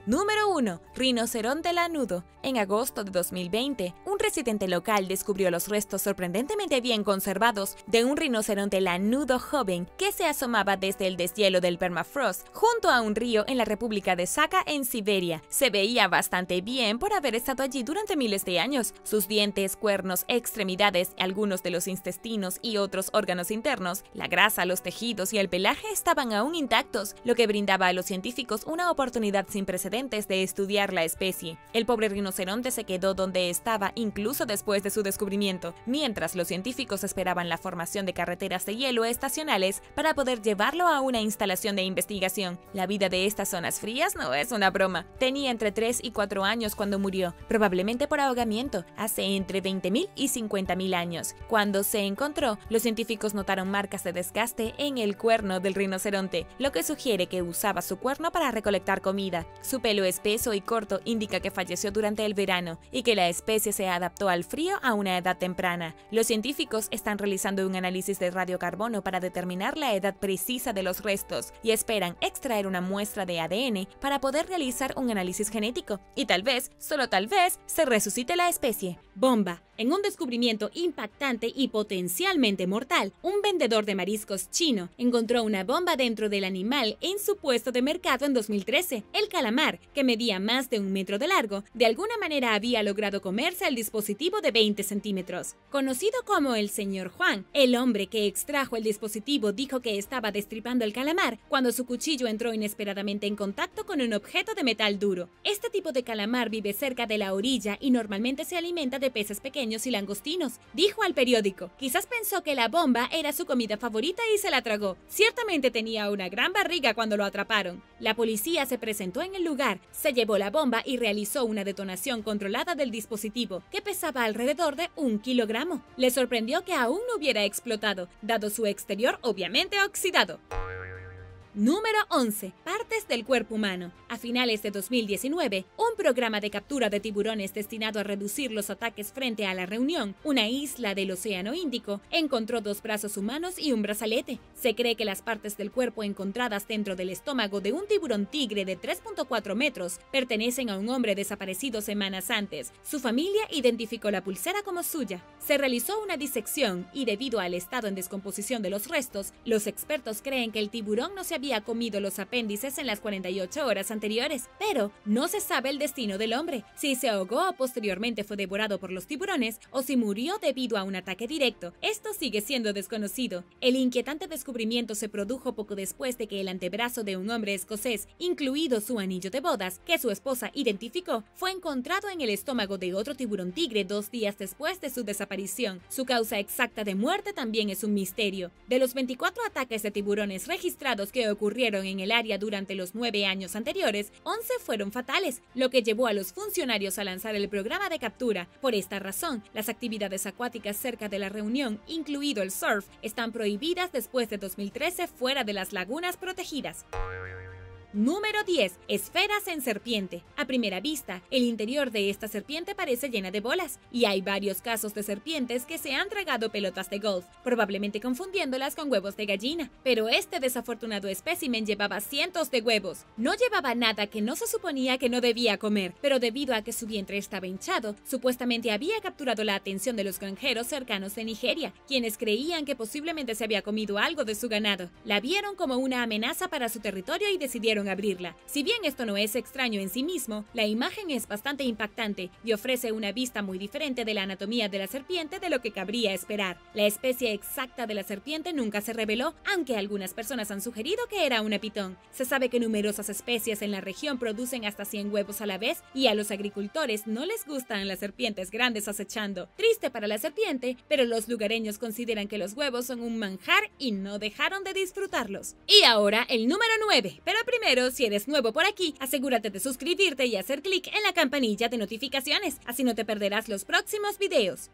Número 1. Rinoceronte lanudo. En agosto de 2020, un residente local descubrió los restos sorprendentemente bien conservados de un rinoceronte lanudo joven que se asomaba desde el deshielo del permafrost junto a un río en la República de Sakha en Siberia. Se veía bastante bien por haber estado allí durante miles de años. Sus dientes, cuernos, extremidades, algunos de los intestinos y otros órganos internos, la grasa, los tejidos y el pelaje estaban aún intactos, lo que brindaba a los científicos una oportunidad sin precedentes de estudiar la especie. El pobre rinoceronte se quedó donde estaba incluso después de su descubrimiento, mientras los científicos esperaban la formación de carreteras de hielo estacionales para poder llevarlo a una instalación de investigación. La vida de estas zonas frías no es una broma. Tenía entre 3 y 4 años cuando murió, probablemente por ahogamiento, hace entre 20.000 y 50.000 años. Cuando se encontró, los científicos notaron marcas de desgaste en el cuerno del rinoceronte, lo que sugiere que usaba su cuerno para recolectar comida. Su pelo espeso y corto indica que falleció durante el verano y que la especie se adaptó al frío a una edad temprana. Los científicos están realizando un análisis de radiocarbono para determinar la edad precisa de los restos y esperan extraer una muestra de ADN para poder realizar un análisis genético y tal vez, solo tal vez, se resucite la especie. Bomba. En un descubrimiento impactante y potencialmente mortal, un vendedor de mariscos chino encontró una bomba dentro del animal en su puesto de mercado en 2013. El calamar calamar, que medía más de 1 metro de largo, de alguna manera había logrado comerse el dispositivo de 20 centímetros. Conocido como el señor Juan, el hombre que extrajo el dispositivo dijo que estaba destripando el calamar cuando su cuchillo entró inesperadamente en contacto con un objeto de metal duro. Este tipo de calamar vive cerca de la orilla y normalmente se alimenta de peces pequeños y langostinos, dijo al periódico. Quizás pensó que la bomba era su comida favorita y se la tragó. Ciertamente tenía una gran barriga cuando lo atraparon. La policía se presentó en el lugar, se llevó la bomba y realizó una detonación controlada del dispositivo, que pesaba alrededor de 1 kilogramo. Le sorprendió que aún no hubiera explotado, dado su exterior obviamente oxidado. Número 11. Partes del cuerpo humano. A finales de 2019, un programa de captura de tiburones destinado a reducir los ataques frente a La Reunión, una isla del Océano Índico, encontró 2 brazos humanos y un brazalete. Se cree que las partes del cuerpo encontradas dentro del estómago de un tiburón tigre de 3.4 metros pertenecen a un hombre desaparecido semanas antes. Su familia identificó la pulsera como suya. Se realizó una disección y debido al estado en descomposición de los restos, los expertos creen que el tiburón no se había comido los apéndices en las 48 horas anteriores, pero no se sabe el destino del hombre, si se ahogó o posteriormente fue devorado por los tiburones o si murió debido a un ataque directo. Esto sigue siendo desconocido. El inquietante descubrimiento se produjo poco después de que el antebrazo de un hombre escocés, incluido su anillo de bodas, que su esposa identificó, fue encontrado en el estómago de otro tiburón tigre 2 días después de su desaparición. Su causa exacta de muerte también es un misterio. De los 24 ataques de tiburones registrados que ocurrieron en el área durante los 9 años anteriores, 11 fueron fatales, lo que llevó a los funcionarios a lanzar el programa de captura. Por esta razón, las actividades acuáticas cerca de La Reunión, incluido el surf, están prohibidas después de 2013 fuera de las lagunas protegidas. Número 10. Esferas en serpiente. A primera vista, el interior de esta serpiente parece llena de bolas, y hay varios casos de serpientes que se han tragado pelotas de golf, probablemente confundiéndolas con huevos de gallina. Pero este desafortunado espécimen llevaba cientos de huevos. No llevaba nada que no se suponía que no debía comer, pero debido a que su vientre estaba hinchado, supuestamente había capturado la atención de los granjeros cercanos de Nigeria, quienes creían que posiblemente se había comido algo de su ganado. La vieron como una amenaza para su territorio y decidieron abrirla. Si bien esto no es extraño en sí mismo, la imagen es bastante impactante y ofrece una vista muy diferente de la anatomía de la serpiente de lo que cabría esperar. La especie exacta de la serpiente nunca se reveló, aunque algunas personas han sugerido que era una pitón. Se sabe que numerosas especies en la región producen hasta 100 huevos a la vez y a los agricultores no les gustan las serpientes grandes acechando. Triste para la serpiente, pero los lugareños consideran que los huevos son un manjar y no dejaron de disfrutarlos. Y ahora el número 9, pero primero, si eres nuevo por aquí, asegúrate de suscribirte y hacer clic en la campanilla de notificaciones, así no te perderás los próximos videos.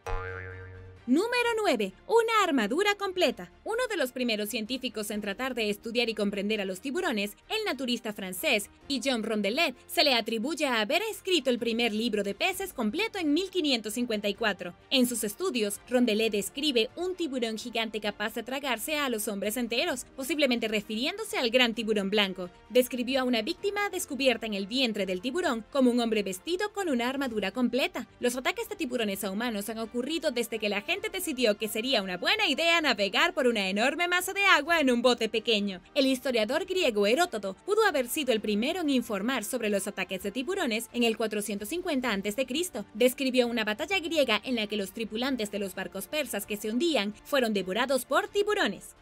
Número 9. Una armadura completa. Uno de los primeros científicos en tratar de estudiar y comprender a los tiburones, el naturista francés Guillaume Rondelet, se le atribuye a haber escrito el primer libro de peces completo en 1554. En sus estudios, Rondelet describe un tiburón gigante capaz de tragarse a los hombres enteros, posiblemente refiriéndose al gran tiburón blanco. Describió a una víctima descubierta en el vientre del tiburón como un hombre vestido con una armadura completa. Los ataques de tiburones a humanos han ocurrido desde que la gente decidió que sería una buena idea navegar por una enorme masa de agua en un bote pequeño. El historiador griego Heródoto pudo haber sido el primero en informar sobre los ataques de tiburones en el 450 a.C. Describió una batalla griega en la que los tripulantes de los barcos persas que se hundían fueron devorados por tiburones.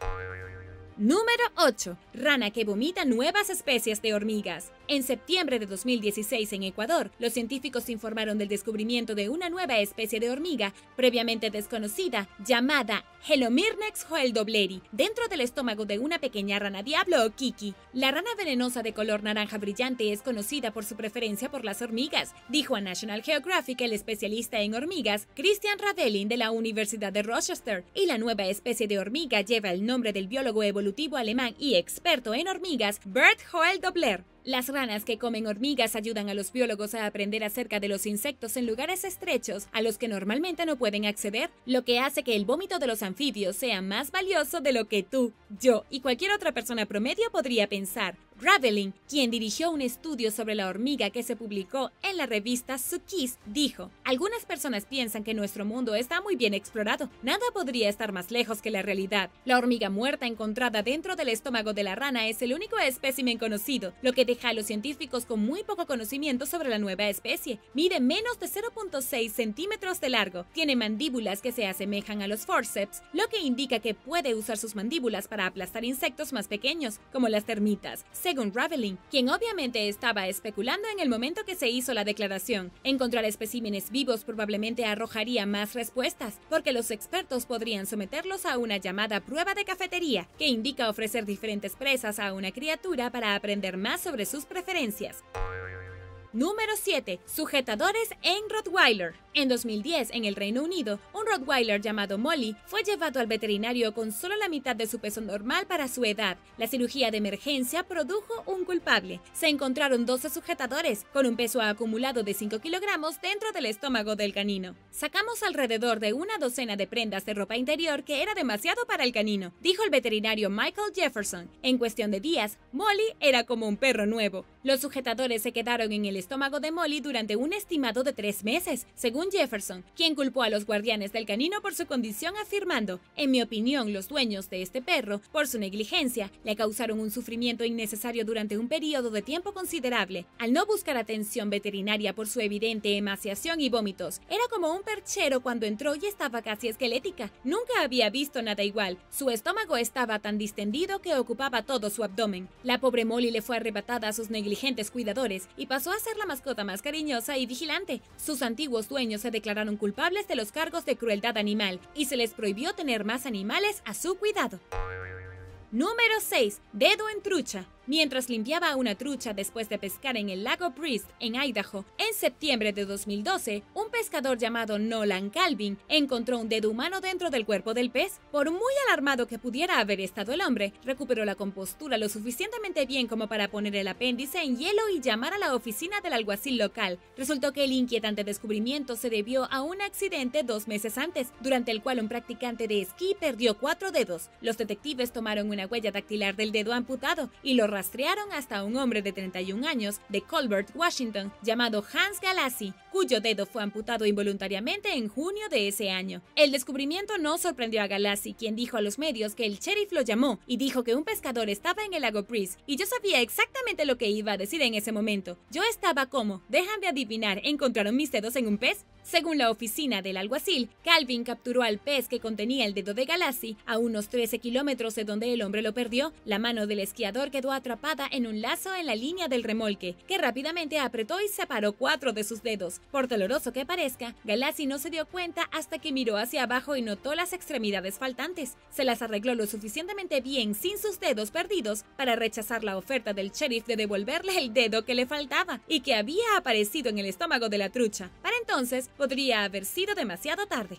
Número 8. Rana que vomita nuevas especies de hormigas. En septiembre de 2016 en Ecuador, los científicos informaron del descubrimiento de una nueva especie de hormiga previamente desconocida llamada Helomyrmex hoeldobleri dentro del estómago de una pequeña rana diablo o kiki. La rana venenosa de color naranja brillante es conocida por su preferencia por las hormigas, dijo a National Geographic el especialista en hormigas Christian Ravelin de la Universidad de Rochester, y la nueva especie de hormiga lleva el nombre del biólogo evolutivo alemán y experto en hormigas Bert Hoeldobler. Las ranas que comen hormigas ayudan a los biólogos a aprender acerca de los insectos en lugares estrechos a los que normalmente no pueden acceder, lo que hace que el vómito de los anfibios sea más valioso de lo que tú, yo y cualquier otra persona promedio podría pensar. Ravelin, quien dirigió un estudio sobre la hormiga que se publicó en la revista Suckis, dijo: algunas personas piensan que nuestro mundo está muy bien explorado. Nada podría estar más lejos que la realidad. La hormiga muerta encontrada dentro del estómago de la rana es el único espécimen conocido, lo que deja a los científicos con muy poco conocimiento sobre la nueva especie. Mide menos de 0.6 centímetros de largo, tiene mandíbulas que se asemejan a los forceps, lo que indica que puede usar sus mandíbulas para aplastar insectos más pequeños, como las termitas, según Ravelin, quien obviamente estaba especulando en el momento que se hizo la declaración. Encontrar especímenes vivos probablemente arrojaría más respuestas, porque los expertos podrían someterlos a una llamada prueba de cafetería, que indica ofrecer diferentes presas a una criatura para aprender más sobre sus preferencias. Número 7. Sujetadores en Rottweiler. En 2010, en el Reino Unido, un Rottweiler llamado Molly fue llevado al veterinario con solo la mitad de su peso normal para su edad. La cirugía de emergencia produjo un culpable. Se encontraron 12 sujetadores, con un peso acumulado de 5 kilogramos dentro del estómago del canino. Sacamos alrededor de una docena de prendas de ropa interior que era demasiado para el canino, dijo el veterinario Michael Jefferson. En cuestión de días, Molly era como un perro nuevo. Los sujetadores se quedaron en el estómago de Molly durante un estimado de 3 meses, según Jefferson, quien culpó a los guardianes del canino por su condición afirmando: en mi opinión, los dueños de este perro, por su negligencia, le causaron un sufrimiento innecesario durante un periodo de tiempo considerable. Al no buscar atención veterinaria por su evidente emaciación y vómitos, era como un perchero cuando entró y estaba casi esquelética. Nunca había visto nada igual. Su estómago estaba tan distendido que ocupaba todo su abdomen. La pobre Molly le fue arrebatada a sus negligentes cuidadores y pasó a ser la mascota más cariñosa y vigilante. Sus antiguos dueños se declararon culpables de los cargos de crueldad animal y se les prohibió tener más animales a su cuidado. Número 6. Dedo en trucha. Mientras limpiaba una trucha después de pescar en el lago Priest, en Idaho, en septiembre de 2012, un pescador llamado Nolan Calvin encontró un dedo humano dentro del cuerpo del pez. Por muy alarmado que pudiera haber estado el hombre, recuperó la compostura lo suficientemente bien como para poner el apéndice en hielo y llamar a la oficina del alguacil local. Resultó que el inquietante descubrimiento se debió a un accidente 2 meses antes, durante el cual un practicante de esquí perdió 4 dedos. Los detectives tomaron una huella dactilar del dedo amputado y lo rastrearon hasta un hombre de 31 años de Colbert, Washington, llamado Hans Galassi, cuyo dedo fue amputado involuntariamente en junio de ese año. El descubrimiento no sorprendió a Galassi, quien dijo a los medios que el sheriff lo llamó y dijo que un pescador estaba en el lago Priest, y yo sabía exactamente lo que iba a decir en ese momento. Yo estaba como: déjame adivinar, ¿encontraron mis dedos en un pez? Según la oficina del alguacil, Calvin capturó al pez que contenía el dedo de Galassi a unos 13 kilómetros de donde el hombre lo perdió. La mano del esquiador quedó atrapada en un lazo en la línea del remolque, que rápidamente apretó y separó 4 de sus dedos. Por doloroso que parezca, Galassi no se dio cuenta hasta que miró hacia abajo y notó las extremidades faltantes. Se las arregló lo suficientemente bien sin sus dedos perdidos para rechazar la oferta del sheriff de devolverle el dedo que le faltaba y que había aparecido en el estómago de la trucha. Para entonces, podría haber sido demasiado tarde.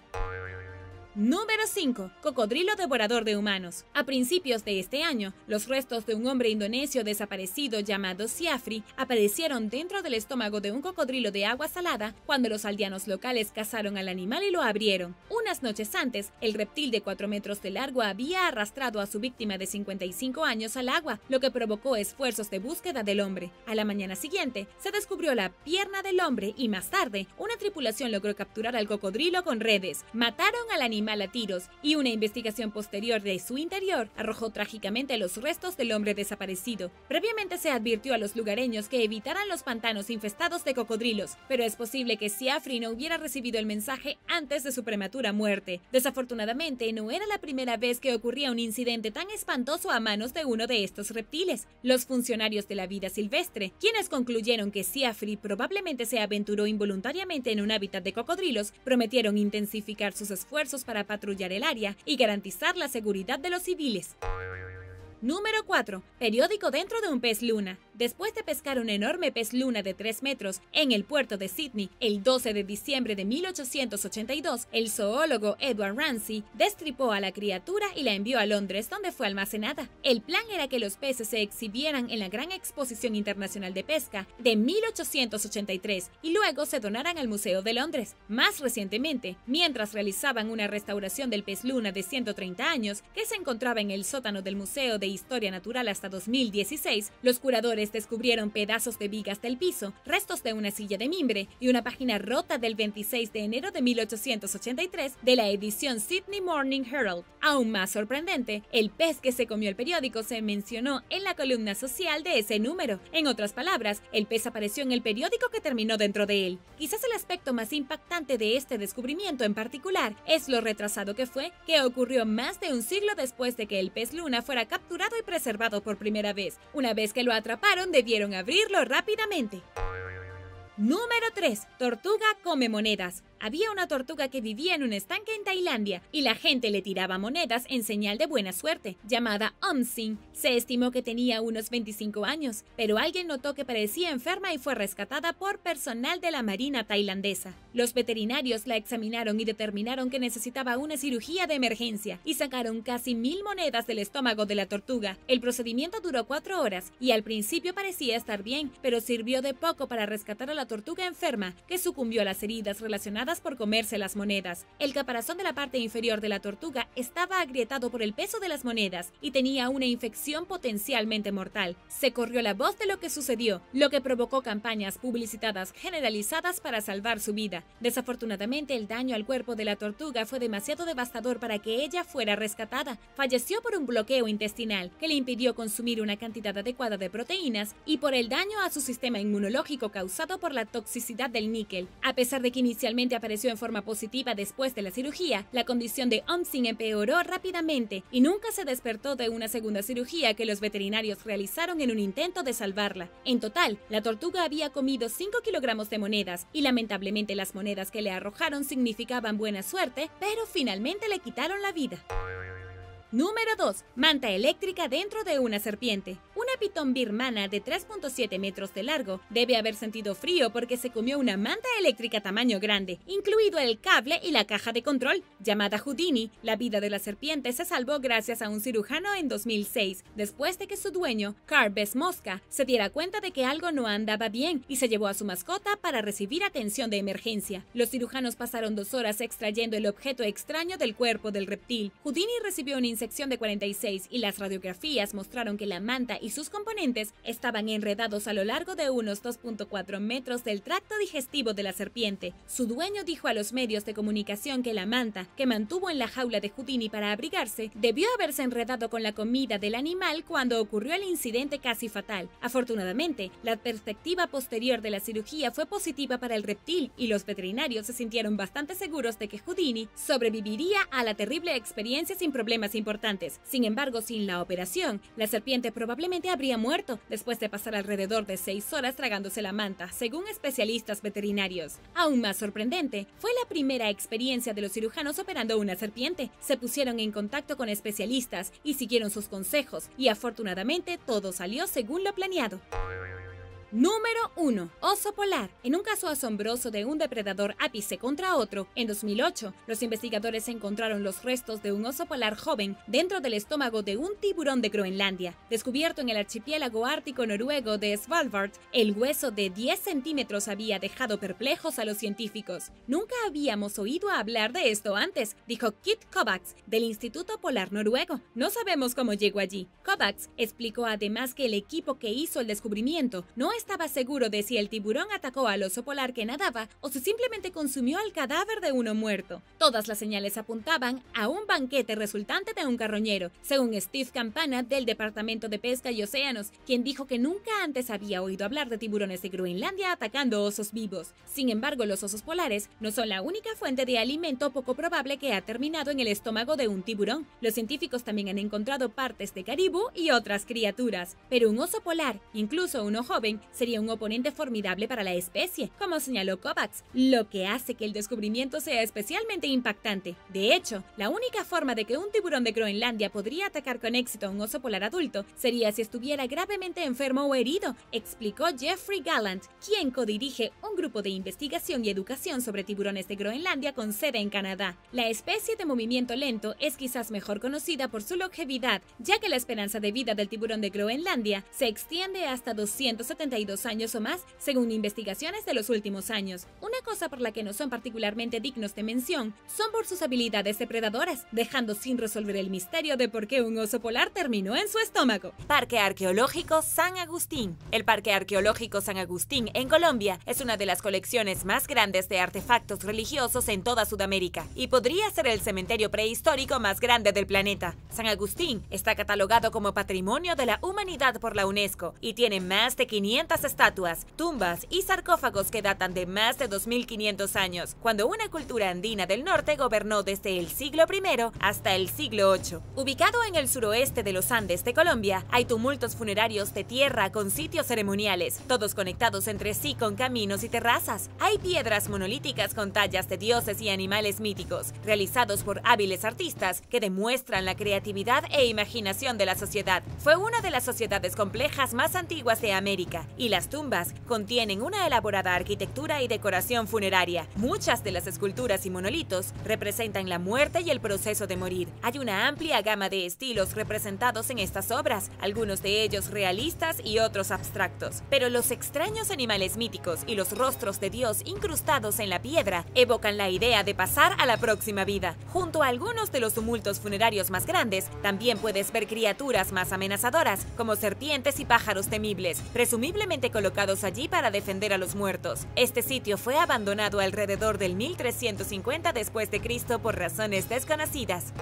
Número 5. Cocodrilo devorador de humanos. A principios de este año, los restos de un hombre indonesio desaparecido llamado Siafri aparecieron dentro del estómago de un cocodrilo de agua salada cuando los aldeanos locales cazaron al animal y lo abrieron. Unas noches antes, el reptil de 4 metros de largo había arrastrado a su víctima de 55 años al agua, lo que provocó esfuerzos de búsqueda del hombre. A la mañana siguiente, se descubrió la pierna del hombre y más tarde, una tripulación logró capturar al cocodrilo con redes. Mataron al animal a tiros y una investigación posterior de su interior arrojó trágicamente los restos del hombre desaparecido. Previamente se advirtió a los lugareños que evitaran los pantanos infestados de cocodrilos, pero es posible que Siafri no hubiera recibido el mensaje antes de su prematura muerte. Desafortunadamente, no era la primera vez que ocurría un incidente tan espantoso a manos de uno de estos reptiles. Los funcionarios de la vida silvestre, quienes concluyeron que Siafri probablemente se aventuró involuntariamente en un hábitat de cocodrilos, prometieron intensificar sus esfuerzos para patrullar el área y garantizar la seguridad de los civiles. Número 4. Periódico dentro de un pez luna. Después de pescar un enorme pez luna de 3 metros en el puerto de Sydney el 12 de diciembre de 1882, el zoólogo Edward Ramsay destripó a la criatura y la envió a Londres, donde fue almacenada. El plan era que los peces se exhibieran en la Gran Exposición Internacional de Pesca de 1883 y luego se donaran al Museo de Londres. Más recientemente, mientras realizaban una restauración del pez luna de 130 años que se encontraba en el sótano del Museo de Historia Natural hasta 2016, los curadores investigadores descubrieron pedazos de vigas del piso, restos de una silla de mimbre y una página rota del 26 de enero de 1883 de la edición Sydney Morning Herald. Aún más sorprendente, el pez que se comió el periódico se mencionó en la columna social de ese número. En otras palabras, el pez apareció en el periódico que terminó dentro de él. Quizás el aspecto más impactante de este descubrimiento en particular es lo retrasado que fue, que ocurrió más de un siglo después de que el pez luna fuera capturado y preservado por primera vez. Una vez que lo atraparon, debieron abrirlo rápidamente. Número 3. Tortuga come monedas. Había una tortuga que vivía en un estanque en Tailandia y la gente le tiraba monedas en señal de buena suerte. Llamada Sing, se estimó que tenía unos 25 años, pero alguien notó que parecía enferma y fue rescatada por personal de la marina tailandesa. Los veterinarios la examinaron y determinaron que necesitaba una cirugía de emergencia y sacaron casi 1000 monedas del estómago de la tortuga. El procedimiento duró 4 horas y al principio parecía estar bien, pero sirvió de poco para rescatar a la tortuga enferma, que sucumbió a las heridas relacionadas por comerse las monedas. El caparazón de la parte inferior de la tortuga estaba agrietado por el peso de las monedas y tenía una infección potencialmente mortal. Se corrió la voz de lo que sucedió, lo que provocó campañas publicitadas generalizadas para salvar su vida. Desafortunadamente, el daño al cuerpo de la tortuga fue demasiado devastador para que ella fuera rescatada. Falleció por un bloqueo intestinal que le impidió consumir una cantidad adecuada de proteínas y por el daño a su sistema inmunológico causado por la toxicidad del níquel. A pesar de que inicialmente apareció en forma positiva después de la cirugía, la condición de Sing empeoró rápidamente y nunca se despertó de una segunda cirugía que los veterinarios realizaron en un intento de salvarla. En total, la tortuga había comido 5 kilogramos de monedas y lamentablemente las monedas que le arrojaron significaban buena suerte, pero finalmente le quitaron la vida. Número 2. Manta eléctrica dentro de una serpiente. Una pitón birmana de 3.7 metros de largo debe haber sentido frío porque se comió una manta eléctrica tamaño grande, incluido el cable y la caja de control. Llamada Houdini, la vida de la serpiente se salvó gracias a un cirujano en 2006, después de que su dueño, Carl Mosca, se diera cuenta de que algo no andaba bien y se llevó a su mascota para recibir atención de emergencia. Los cirujanos pasaron 2 horas extrayendo el objeto extraño del cuerpo del reptil. Houdini recibió una sección de 46 y las radiografías mostraron que la manta y sus componentes estaban enredados a lo largo de unos 2.4 metros del tracto digestivo de la serpiente. Su dueño dijo a los medios de comunicación que la manta, que mantuvo en la jaula de Houdini para abrigarse, debió haberse enredado con la comida del animal cuando ocurrió el incidente casi fatal. Afortunadamente, la perspectiva posterior de la cirugía fue positiva para el reptil y los veterinarios se sintieron bastante seguros de que Houdini sobreviviría a la terrible experiencia sin problemas importantes. Sin embargo, sin la operación, la serpiente probablemente habría muerto después de pasar alrededor de 6 horas tragándose la manta, según especialistas veterinarios. Aún más sorprendente, fue la primera experiencia de los cirujanos operando una serpiente. Se pusieron en contacto con especialistas y siguieron sus consejos, y afortunadamente todo salió según lo planeado. Número 1. Oso polar. En un caso asombroso de un depredador ápice contra otro, en 2008, los investigadores encontraron los restos de un oso polar joven dentro del estómago de un tiburón de Groenlandia. Descubierto en el archipiélago ártico noruego de Svalbard, el hueso de 10 centímetros había dejado perplejos a los científicos. Nunca habíamos oído hablar de esto antes, dijo Kit Kovacs, del Instituto Polar Noruego. No sabemos cómo llegó allí. Kovacs explicó además que el equipo que hizo el descubrimiento no estaba seguro de si el tiburón atacó al oso polar que nadaba o si simplemente consumió el cadáver de uno muerto. Todas las señales apuntaban a un banquete resultante de un carroñero, según Steve Campana del Departamento de Pesca y Océanos, quien dijo que nunca antes había oído hablar de tiburones de Groenlandia atacando osos vivos. Sin embargo, los osos polares no son la única fuente de alimento poco probable que ha terminado en el estómago de un tiburón. Los científicos también han encontrado partes de caribú y otras criaturas, pero un oso polar, incluso uno joven, sería un oponente formidable para la especie, como señaló Kovacs, lo que hace que el descubrimiento sea especialmente impactante. De hecho, la única forma de que un tiburón de Groenlandia podría atacar con éxito a un oso polar adulto sería si estuviera gravemente enfermo o herido, explicó Jeffrey Gallant, quien codirige un grupo de investigación y educación sobre tiburones de Groenlandia con sede en Canadá. La especie de movimiento lento es quizás mejor conocida por su longevidad, ya que la esperanza de vida del tiburón de Groenlandia se extiende hasta 271 62 años o más, según investigaciones de los últimos años. Una cosa por la que no son particularmente dignos de mención son por sus habilidades depredadoras, dejando sin resolver el misterio de por qué un oso polar terminó en su estómago. Parque Arqueológico San Agustín. El Parque Arqueológico San Agustín en Colombia es una de las colecciones más grandes de artefactos religiosos en toda Sudamérica y podría ser el cementerio prehistórico más grande del planeta. San Agustín está catalogado como Patrimonio de la Humanidad por la UNESCO y tiene más de 500 estatuas, tumbas y sarcófagos que datan de más de 2500 años, cuando una cultura andina del norte gobernó desde el siglo I hasta el siglo VIII. Ubicado en el suroeste de los Andes de Colombia, hay tumultos funerarios de tierra con sitios ceremoniales, todos conectados entre sí con caminos y terrazas. Hay piedras monolíticas con tallas de dioses y animales míticos, realizados por hábiles artistas que demuestran la creatividad e imaginación de la sociedad. Fue una de las sociedades complejas más antiguas de América, y las tumbas contienen una elaborada arquitectura y decoración funeraria. Muchas de las esculturas y monolitos representan la muerte y el proceso de morir. Hay una amplia gama de estilos representados en estas obras, algunos de ellos realistas y otros abstractos. Pero los extraños animales míticos y los rostros de Dios incrustados en la piedra evocan la idea de pasar a la próxima vida. Junto a algunos de los tumultos funerarios más grandes, también puedes ver criaturas más amenazadoras, como serpientes y pájaros temibles, presumiblemente colocados allí para defender a los muertos. Este sitio fue abandonado alrededor del 1350 después de Cristo por razones desconocidas.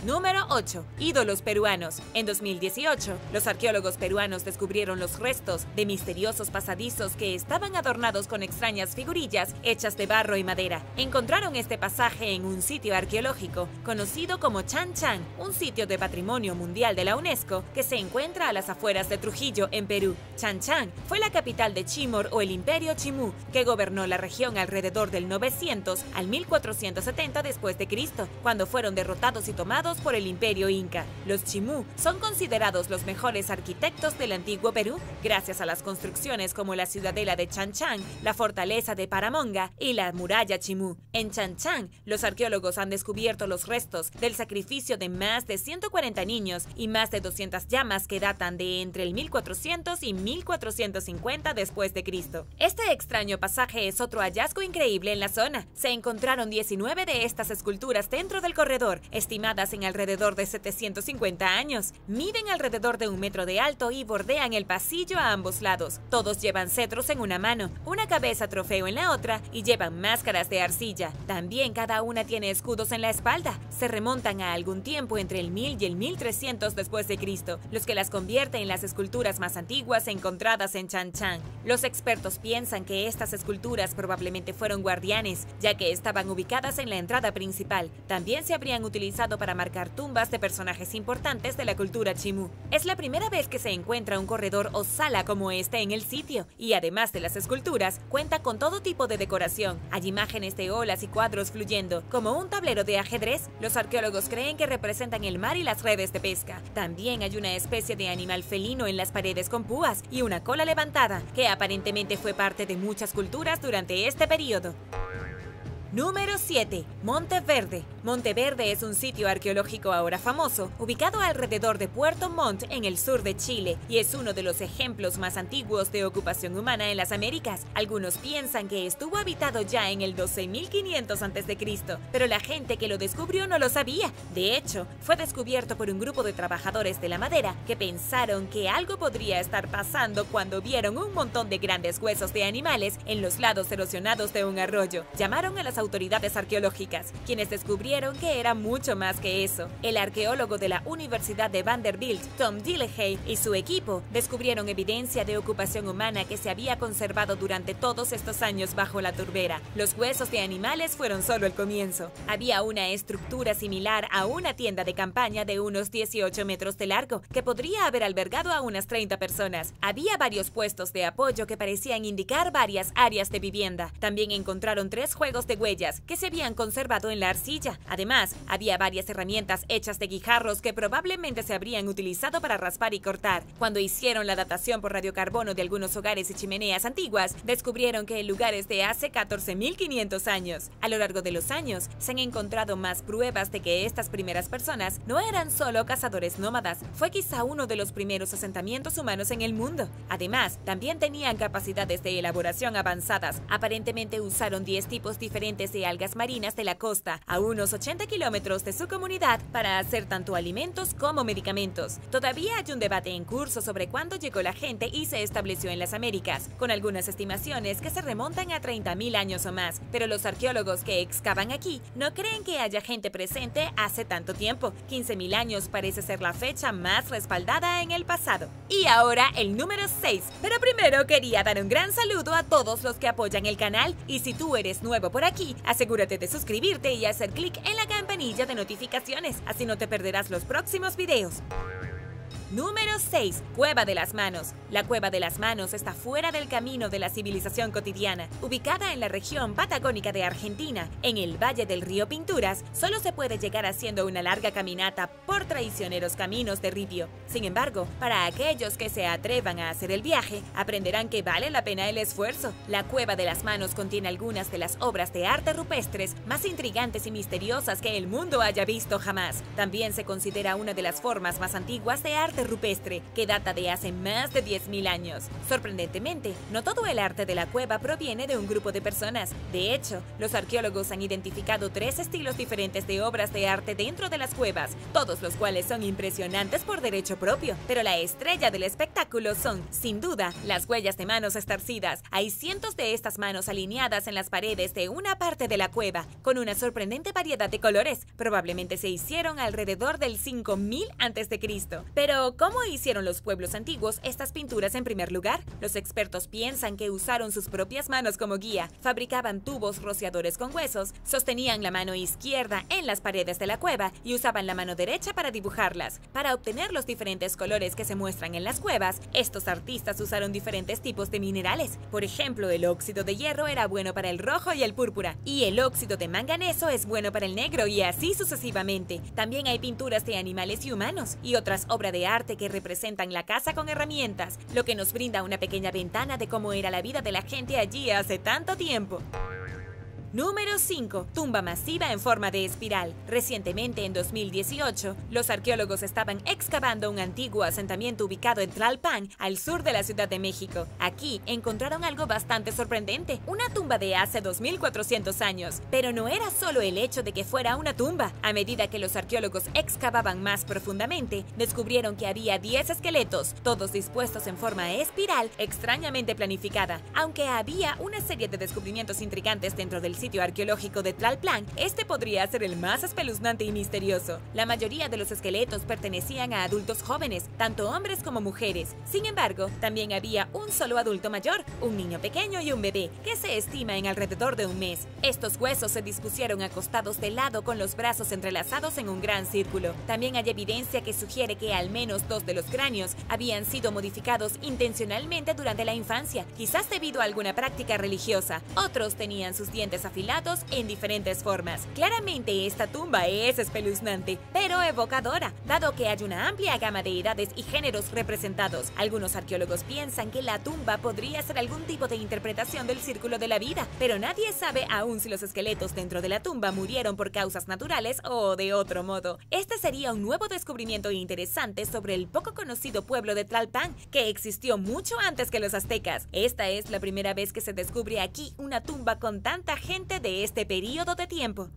Número 8. Ídolos peruanos. En 2018, los arqueólogos peruanos descubrieron los restos de misteriosos pasadizos que estaban adornados con extrañas figurillas hechas de barro y madera. Encontraron este pasaje en un sitio arqueológico conocido como Chan Chan, un sitio de Patrimonio Mundial de la UNESCO que se encuentra a las afueras de Trujillo, en Perú. Chan Chan fue la capital de Chimor o el Imperio Chimú, que gobernó la región alrededor del 900 al 1470 después de Cristo, cuando fueron derrotados y tomados por el Imperio Inca. Los Chimú son considerados los mejores arquitectos del antiguo Perú, gracias a las construcciones como la ciudadela de Chan Chan, la fortaleza de Paramonga y la muralla Chimú. En Chan Chan, los arqueólogos han descubierto los restos del sacrificio de más de 140 niños y más de 200 llamas que datan de entre el 1400 y 1450 después de Cristo. Este extraño pasaje es otro hallazgo increíble en la zona. Se encontraron 19 de estas esculturas dentro del corredor, estimadas en alrededor de 750 años. Miden alrededor de 1 metro de alto y bordean el pasillo a ambos lados. Todos llevan cetros en una mano, una cabeza trofeo en la otra y llevan máscaras de arcilla. También cada una tiene escudos en la espalda. Se remontan a algún tiempo entre el 1000 y el 1300 después de Cristo, los que las convierte en las esculturas más antiguas encontradas en Chan Chan. Los expertos piensan que estas esculturas probablemente fueron guardianes, ya que estaban ubicadas en la entrada principal. También se habrían utilizado para marcar tumbas de personajes importantes de la cultura Chimú. Es la primera vez que se encuentra un corredor o sala como este en el sitio, y además de las esculturas, cuenta con todo tipo de decoración. Hay imágenes de olas y cuadros fluyendo, como un tablero de ajedrez. Los arqueólogos creen que representan el mar y las redes de pesca. También hay una especie de animal felino en las paredes con púas y una cola levantada, que aparentemente fue parte de muchas culturas durante este periodo. Número 7. Monte Verde. Monte Verde es un sitio arqueológico ahora famoso, ubicado alrededor de Puerto Montt en el sur de Chile, y es uno de los ejemplos más antiguos de ocupación humana en las Américas. Algunos piensan que estuvo habitado ya en el 12.500 a.C., pero la gente que lo descubrió no lo sabía. De hecho, fue descubierto por un grupo de trabajadores de la madera que pensaron que algo podría estar pasando cuando vieron un montón de grandes huesos de animales en los lados erosionados de un arroyo. Llamaron a las autoridades arqueológicas, quienes descubrieron que era mucho más que eso. El arqueólogo de la Universidad de Vanderbilt, Tom Dillehay, y su equipo descubrieron evidencia de ocupación humana que se había conservado durante todos estos años bajo la turbera. Los huesos de animales fueron solo el comienzo. Había una estructura similar a una tienda de campaña de unos 18 metros de largo, que podría haber albergado a unas 30 personas. Había varios puestos de apoyo que parecían indicar varias áreas de vivienda. También encontraron 3 juegos de huellas que se habían conservado en la arcilla. Además, había varias herramientas hechas de guijarros que probablemente se habrían utilizado para raspar y cortar. Cuando hicieron la datación por radiocarbono de algunos hogares y chimeneas antiguas, descubrieron que el lugar es de hace 14.500 años. A lo largo de los años, se han encontrado más pruebas de que estas primeras personas no eran solo cazadores nómadas, fue quizá uno de los primeros asentamientos humanos en el mundo. Además, también tenían capacidades de elaboración avanzadas. Aparentemente usaron 10 tipos diferentes de algas marinas de la costa, a unos 80 kilómetros de su comunidad, para hacer tanto alimentos como medicamentos. Todavía hay un debate en curso sobre cuándo llegó la gente y se estableció en las Américas, con algunas estimaciones que se remontan a 30.000 años o más, pero los arqueólogos que excavan aquí no creen que haya gente presente hace tanto tiempo. 15.000 años parece ser la fecha más respaldada en el pasado. Y ahora el número 6. Pero primero quería dar un gran saludo a todos los que apoyan el canal, y si tú eres nuevo por aquí, asegúrate de suscribirte y hacer clic en la campanilla de notificaciones, así no te perderás los próximos videos. Número 6. Cueva de las Manos. La Cueva de las Manos está fuera del camino de la civilización cotidiana. Ubicada en la región patagónica de Argentina, en el Valle del Río Pinturas, solo se puede llegar haciendo una larga caminata por traicioneros caminos de ripio. Sin embargo, para aquellos que se atrevan a hacer el viaje, aprenderán que vale la pena el esfuerzo. La Cueva de las Manos contiene algunas de las obras de arte rupestres más intrigantes y misteriosas que el mundo haya visto jamás. También se considera una de las formas más antiguas de arte rupestre, que data de hace más de 10.000 años. Sorprendentemente, no todo el arte de la cueva proviene de un grupo de personas. De hecho, los arqueólogos han identificado 3 estilos diferentes de obras de arte dentro de las cuevas, todos los cuales son impresionantes por derecho propio. Pero la estrella del espectáculo son, sin duda, las huellas de manos estarcidas. Hay cientos de estas manos alineadas en las paredes de una parte de la cueva, con una sorprendente variedad de colores. Probablemente se hicieron alrededor del 5000 a.C. Pero, ¿cómo hicieron los pueblos antiguos estas pinturas en primer lugar? Los expertos piensan que usaron sus propias manos como guía, fabricaban tubos rociadores con huesos, sostenían la mano izquierda en las paredes de la cueva y usaban la mano derecha para dibujarlas. Para obtener los diferentes colores que se muestran en las cuevas, estos artistas usaron diferentes tipos de minerales. Por ejemplo, el óxido de hierro era bueno para el rojo y el púrpura, y el óxido de manganeso es bueno para el negro, y así sucesivamente. También hay pinturas de animales y humanos, y otras obras de arte que representan la caza con herramientas, lo que nos brinda una pequeña ventana de cómo era la vida de la gente allí hace tanto tiempo. Número 5. Tumba masiva en forma de espiral. Recientemente, en 2018, los arqueólogos estaban excavando un antiguo asentamiento ubicado en Tlalpan, al sur de la Ciudad de México. Aquí encontraron algo bastante sorprendente, una tumba de hace 2400 años. Pero no era solo el hecho de que fuera una tumba. A medida que los arqueólogos excavaban más profundamente, descubrieron que había 10 esqueletos, todos dispuestos en forma espiral, extrañamente planificada. Aunque había una serie de descubrimientos intrigantes dentro del sitio arqueológico de Tlalpan, este podría ser el más espeluznante y misterioso. La mayoría de los esqueletos pertenecían a adultos jóvenes, tanto hombres como mujeres. Sin embargo, también había un solo adulto mayor, un niño pequeño y un bebé, que se estima en alrededor de un mes. Estos huesos se dispusieron acostados de lado con los brazos entrelazados en un gran círculo. También hay evidencia que sugiere que al menos 2 de los cráneos habían sido modificados intencionalmente durante la infancia, quizás debido a alguna práctica religiosa. Otros tenían sus dientes afilados en diferentes formas. Claramente esta tumba es espeluznante, pero evocadora, dado que hay una amplia gama de edades y géneros representados. Algunos arqueólogos piensan que la tumba podría ser algún tipo de interpretación del círculo de la vida, pero nadie sabe aún si los esqueletos dentro de la tumba murieron por causas naturales o de otro modo. Este sería un nuevo descubrimiento interesante sobre el poco conocido pueblo de Tlalpan, que existió mucho antes que los aztecas. Esta es la primera vez que se descubre aquí una tumba con tanta gente de este periodo de tiempo.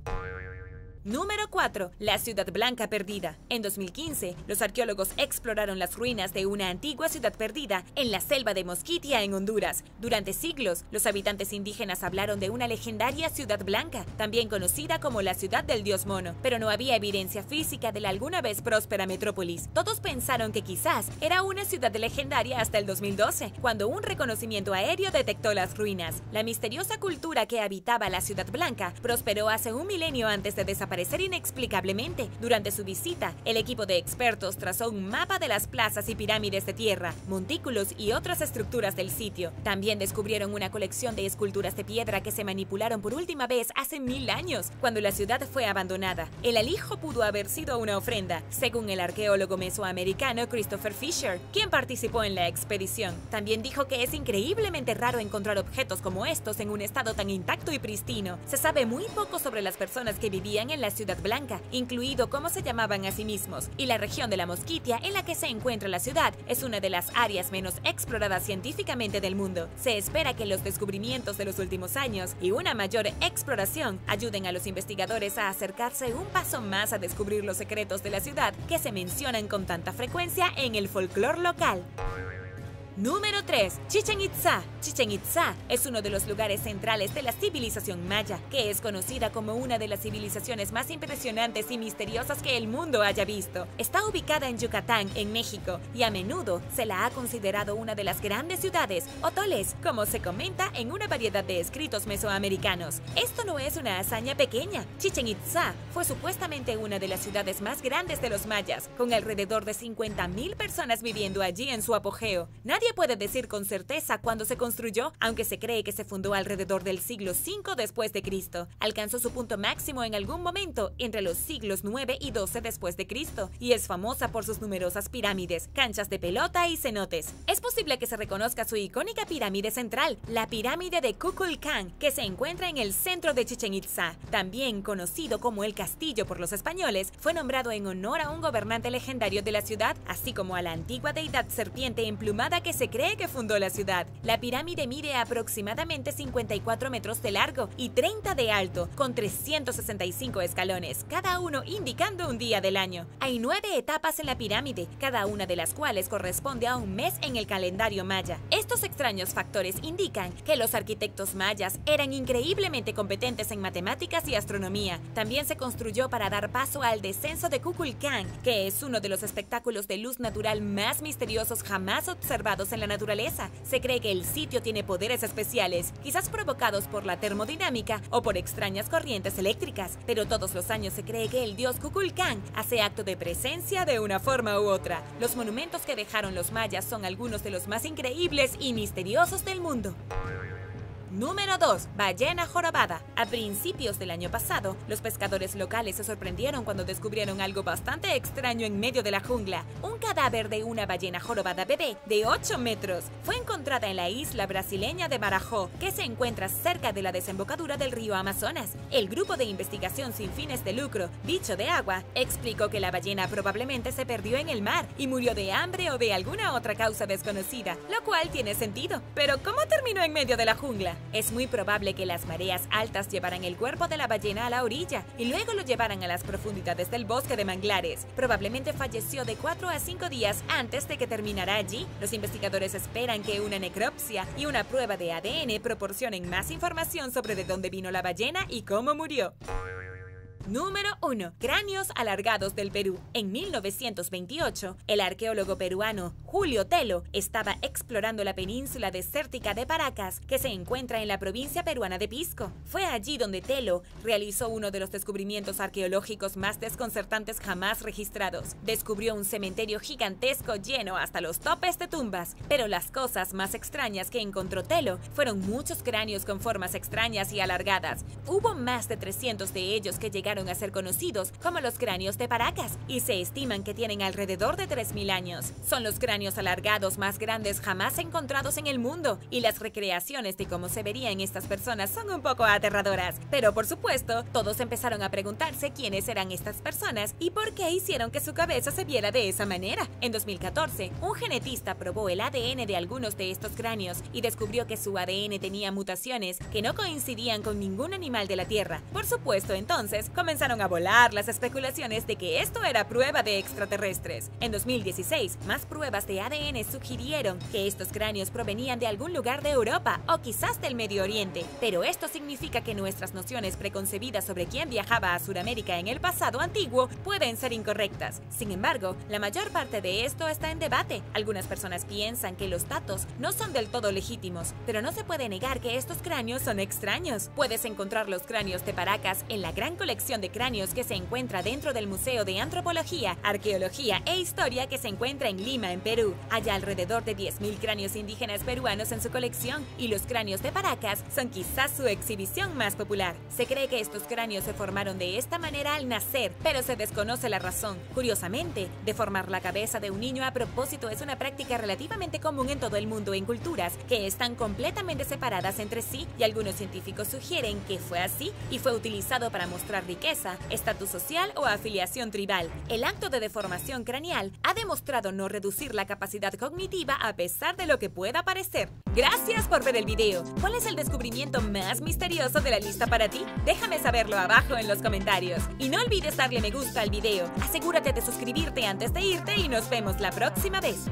Número 4. La Ciudad Blanca Perdida. En 2015, los arqueólogos exploraron las ruinas de una antigua ciudad perdida en la selva de Mosquitia, en Honduras. Durante siglos, los habitantes indígenas hablaron de una legendaria ciudad blanca, también conocida como la ciudad del dios mono, pero no había evidencia física de la alguna vez próspera metrópolis. Todos pensaron que quizás era una ciudad legendaria hasta el 2012, cuando un reconocimiento aéreo detectó las ruinas. La misteriosa cultura que habitaba la Ciudad Blanca prosperó hace un milenio antes de desaparecer desaparecer inexplicablemente. Durante su visita, el equipo de expertos trazó un mapa de las plazas y pirámides de tierra, montículos y otras estructuras del sitio. También descubrieron una colección de esculturas de piedra que se manipularon por última vez hace 1000 años, cuando la ciudad fue abandonada. El alijo pudo haber sido una ofrenda, según el arqueólogo mesoamericano Christopher Fisher, quien participó en la expedición. También dijo que es increíblemente raro encontrar objetos como estos en un estado tan intacto y pristino. Se sabe muy poco sobre las personas que vivían en la Ciudad Blanca, incluido cómo se llamaban a sí mismos, y la región de la Mosquitia en la que se encuentra la ciudad es una de las áreas menos exploradas científicamente del mundo. Se espera que los descubrimientos de los últimos años y una mayor exploración ayuden a los investigadores a acercarse un paso más a descubrir los secretos de la ciudad que se mencionan con tanta frecuencia en el folclore local. Número 3. Chichén Itzá. Chichén Itzá es uno de los lugares centrales de la civilización maya, que es conocida como una de las civilizaciones más impresionantes y misteriosas que el mundo haya visto. Está ubicada en Yucatán, en México, y a menudo se la ha considerado una de las grandes ciudades, o toles, como se comenta en una variedad de escritos mesoamericanos. Esto no es una hazaña pequeña. Chichén Itzá fue supuestamente una de las ciudades más grandes de los mayas, con alrededor de 50,000 personas viviendo allí en su apogeo. Nadie puede decir con certeza cuándo se construyó, aunque se cree que se fundó alrededor del siglo V después de Cristo. Alcanzó su punto máximo en algún momento entre los siglos 9 y 12 después de Cristo, y es famosa por sus numerosas pirámides, canchas de pelota y cenotes. Es posible que se reconozca su icónica pirámide central, la pirámide de Kukulcán, que se encuentra en el centro de Chichén Itzá. También conocido como el castillo por los españoles, fue nombrado en honor a un gobernante legendario de la ciudad, así como a la antigua deidad serpiente emplumada que se cree que fundó la ciudad. La pirámide mide aproximadamente 54 metros de largo y 30 de alto, con 365 escalones, cada uno indicando un día del año. Hay 9 etapas en la pirámide, cada una de las cuales corresponde a un mes en el calendario maya. Estos extraños factores indican que los arquitectos mayas eran increíblemente competentes en matemáticas y astronomía. También se construyó para dar paso al descenso de Kukulcán, que es uno de los espectáculos de luz natural más misteriosos jamás observados en la naturaleza. Se cree que el sitio tiene poderes especiales, quizás provocados por la termodinámica o por extrañas corrientes eléctricas, pero todos los años se cree que el dios Kukulcán hace acto de presencia de una forma u otra. Los monumentos que dejaron los mayas son algunos de los más increíbles y misteriosos del mundo. Número 2. Ballena jorobada. A principios del año pasado, los pescadores locales se sorprendieron cuando descubrieron algo bastante extraño en medio de la jungla. Un cadáver de una ballena jorobada bebé de 8 metros. Fue encontrada en la isla brasileña de Marajó, que se encuentra cerca de la desembocadura del río Amazonas. El grupo de investigación sin fines de lucro, Bicho de Agua, explicó que la ballena probablemente se perdió en el mar y murió de hambre o de alguna otra causa desconocida, lo cual tiene sentido. Pero ¿cómo terminó en medio de la jungla? Es muy probable que las mareas altas llevaran el cuerpo de la ballena a la orilla y luego lo llevaran a las profundidades del bosque de manglares. Probablemente falleció de 4 a 5 días antes de que terminara allí. Los investigadores esperan que una necropsia y una prueba de ADN proporcionen más información sobre de dónde vino la ballena y cómo murió. Número 1. Cráneos alargados del Perú. En 1928, el arqueólogo peruano Julio Telo estaba explorando la península desértica de Paracas, que se encuentra en la provincia peruana de Pisco. Fue allí donde Telo realizó uno de los descubrimientos arqueológicos más desconcertantes jamás registrados. Descubrió un cementerio gigantesco lleno hasta los topes de tumbas, pero las cosas más extrañas que encontró Telo fueron muchos cráneos con formas extrañas y alargadas. Hubo más de 300 de ellos que llegaron a ser conocidos como los cráneos de Paracas y se estiman que tienen alrededor de 3000 años. Son los cráneos alargados más grandes jamás encontrados en el mundo y las recreaciones de cómo se verían estas personas son un poco aterradoras. Pero por supuesto, todos empezaron a preguntarse quiénes eran estas personas y por qué hicieron que su cabeza se viera de esa manera. En 2014, un genetista probó el ADN de algunos de estos cráneos y descubrió que su ADN tenía mutaciones que no coincidían con ningún animal de la Tierra. Por supuesto, entonces, comenzaron a volar las especulaciones de que esto era prueba de extraterrestres. En 2016, más pruebas de ADN sugirieron que estos cráneos provenían de algún lugar de Europa o quizás del Medio Oriente, pero esto significa que nuestras nociones preconcebidas sobre quién viajaba a Sudamérica en el pasado antiguo pueden ser incorrectas. Sin embargo, la mayor parte de esto está en debate. Algunas personas piensan que los datos no son del todo legítimos, pero no se puede negar que estos cráneos son extraños. Puedes encontrar los cráneos de Paracas en la gran colección colección de cráneos que se encuentra dentro del Museo de Antropología, Arqueología e Historia que se encuentra en Lima, en Perú. Hay alrededor de 10.000 cráneos indígenas peruanos en su colección y los cráneos de Paracas son quizás su exhibición más popular. Se cree que estos cráneos se formaron de esta manera al nacer, pero se desconoce la razón. Curiosamente, deformar la cabeza de un niño a propósito es una práctica relativamente común en todo el mundo en culturas que están completamente separadas entre sí, y algunos científicos sugieren que fue así y fue utilizado para mostrar riqueza, estatus social o afiliación tribal. El acto de deformación craneal ha demostrado no reducir la capacidad cognitiva a pesar de lo que pueda parecer. Gracias por ver el video. ¿Cuál es el descubrimiento más misterioso de la lista para ti? Déjame saberlo abajo en los comentarios. Y no olvides darle me gusta al video. Asegúrate de suscribirte antes de irte y nos vemos la próxima vez.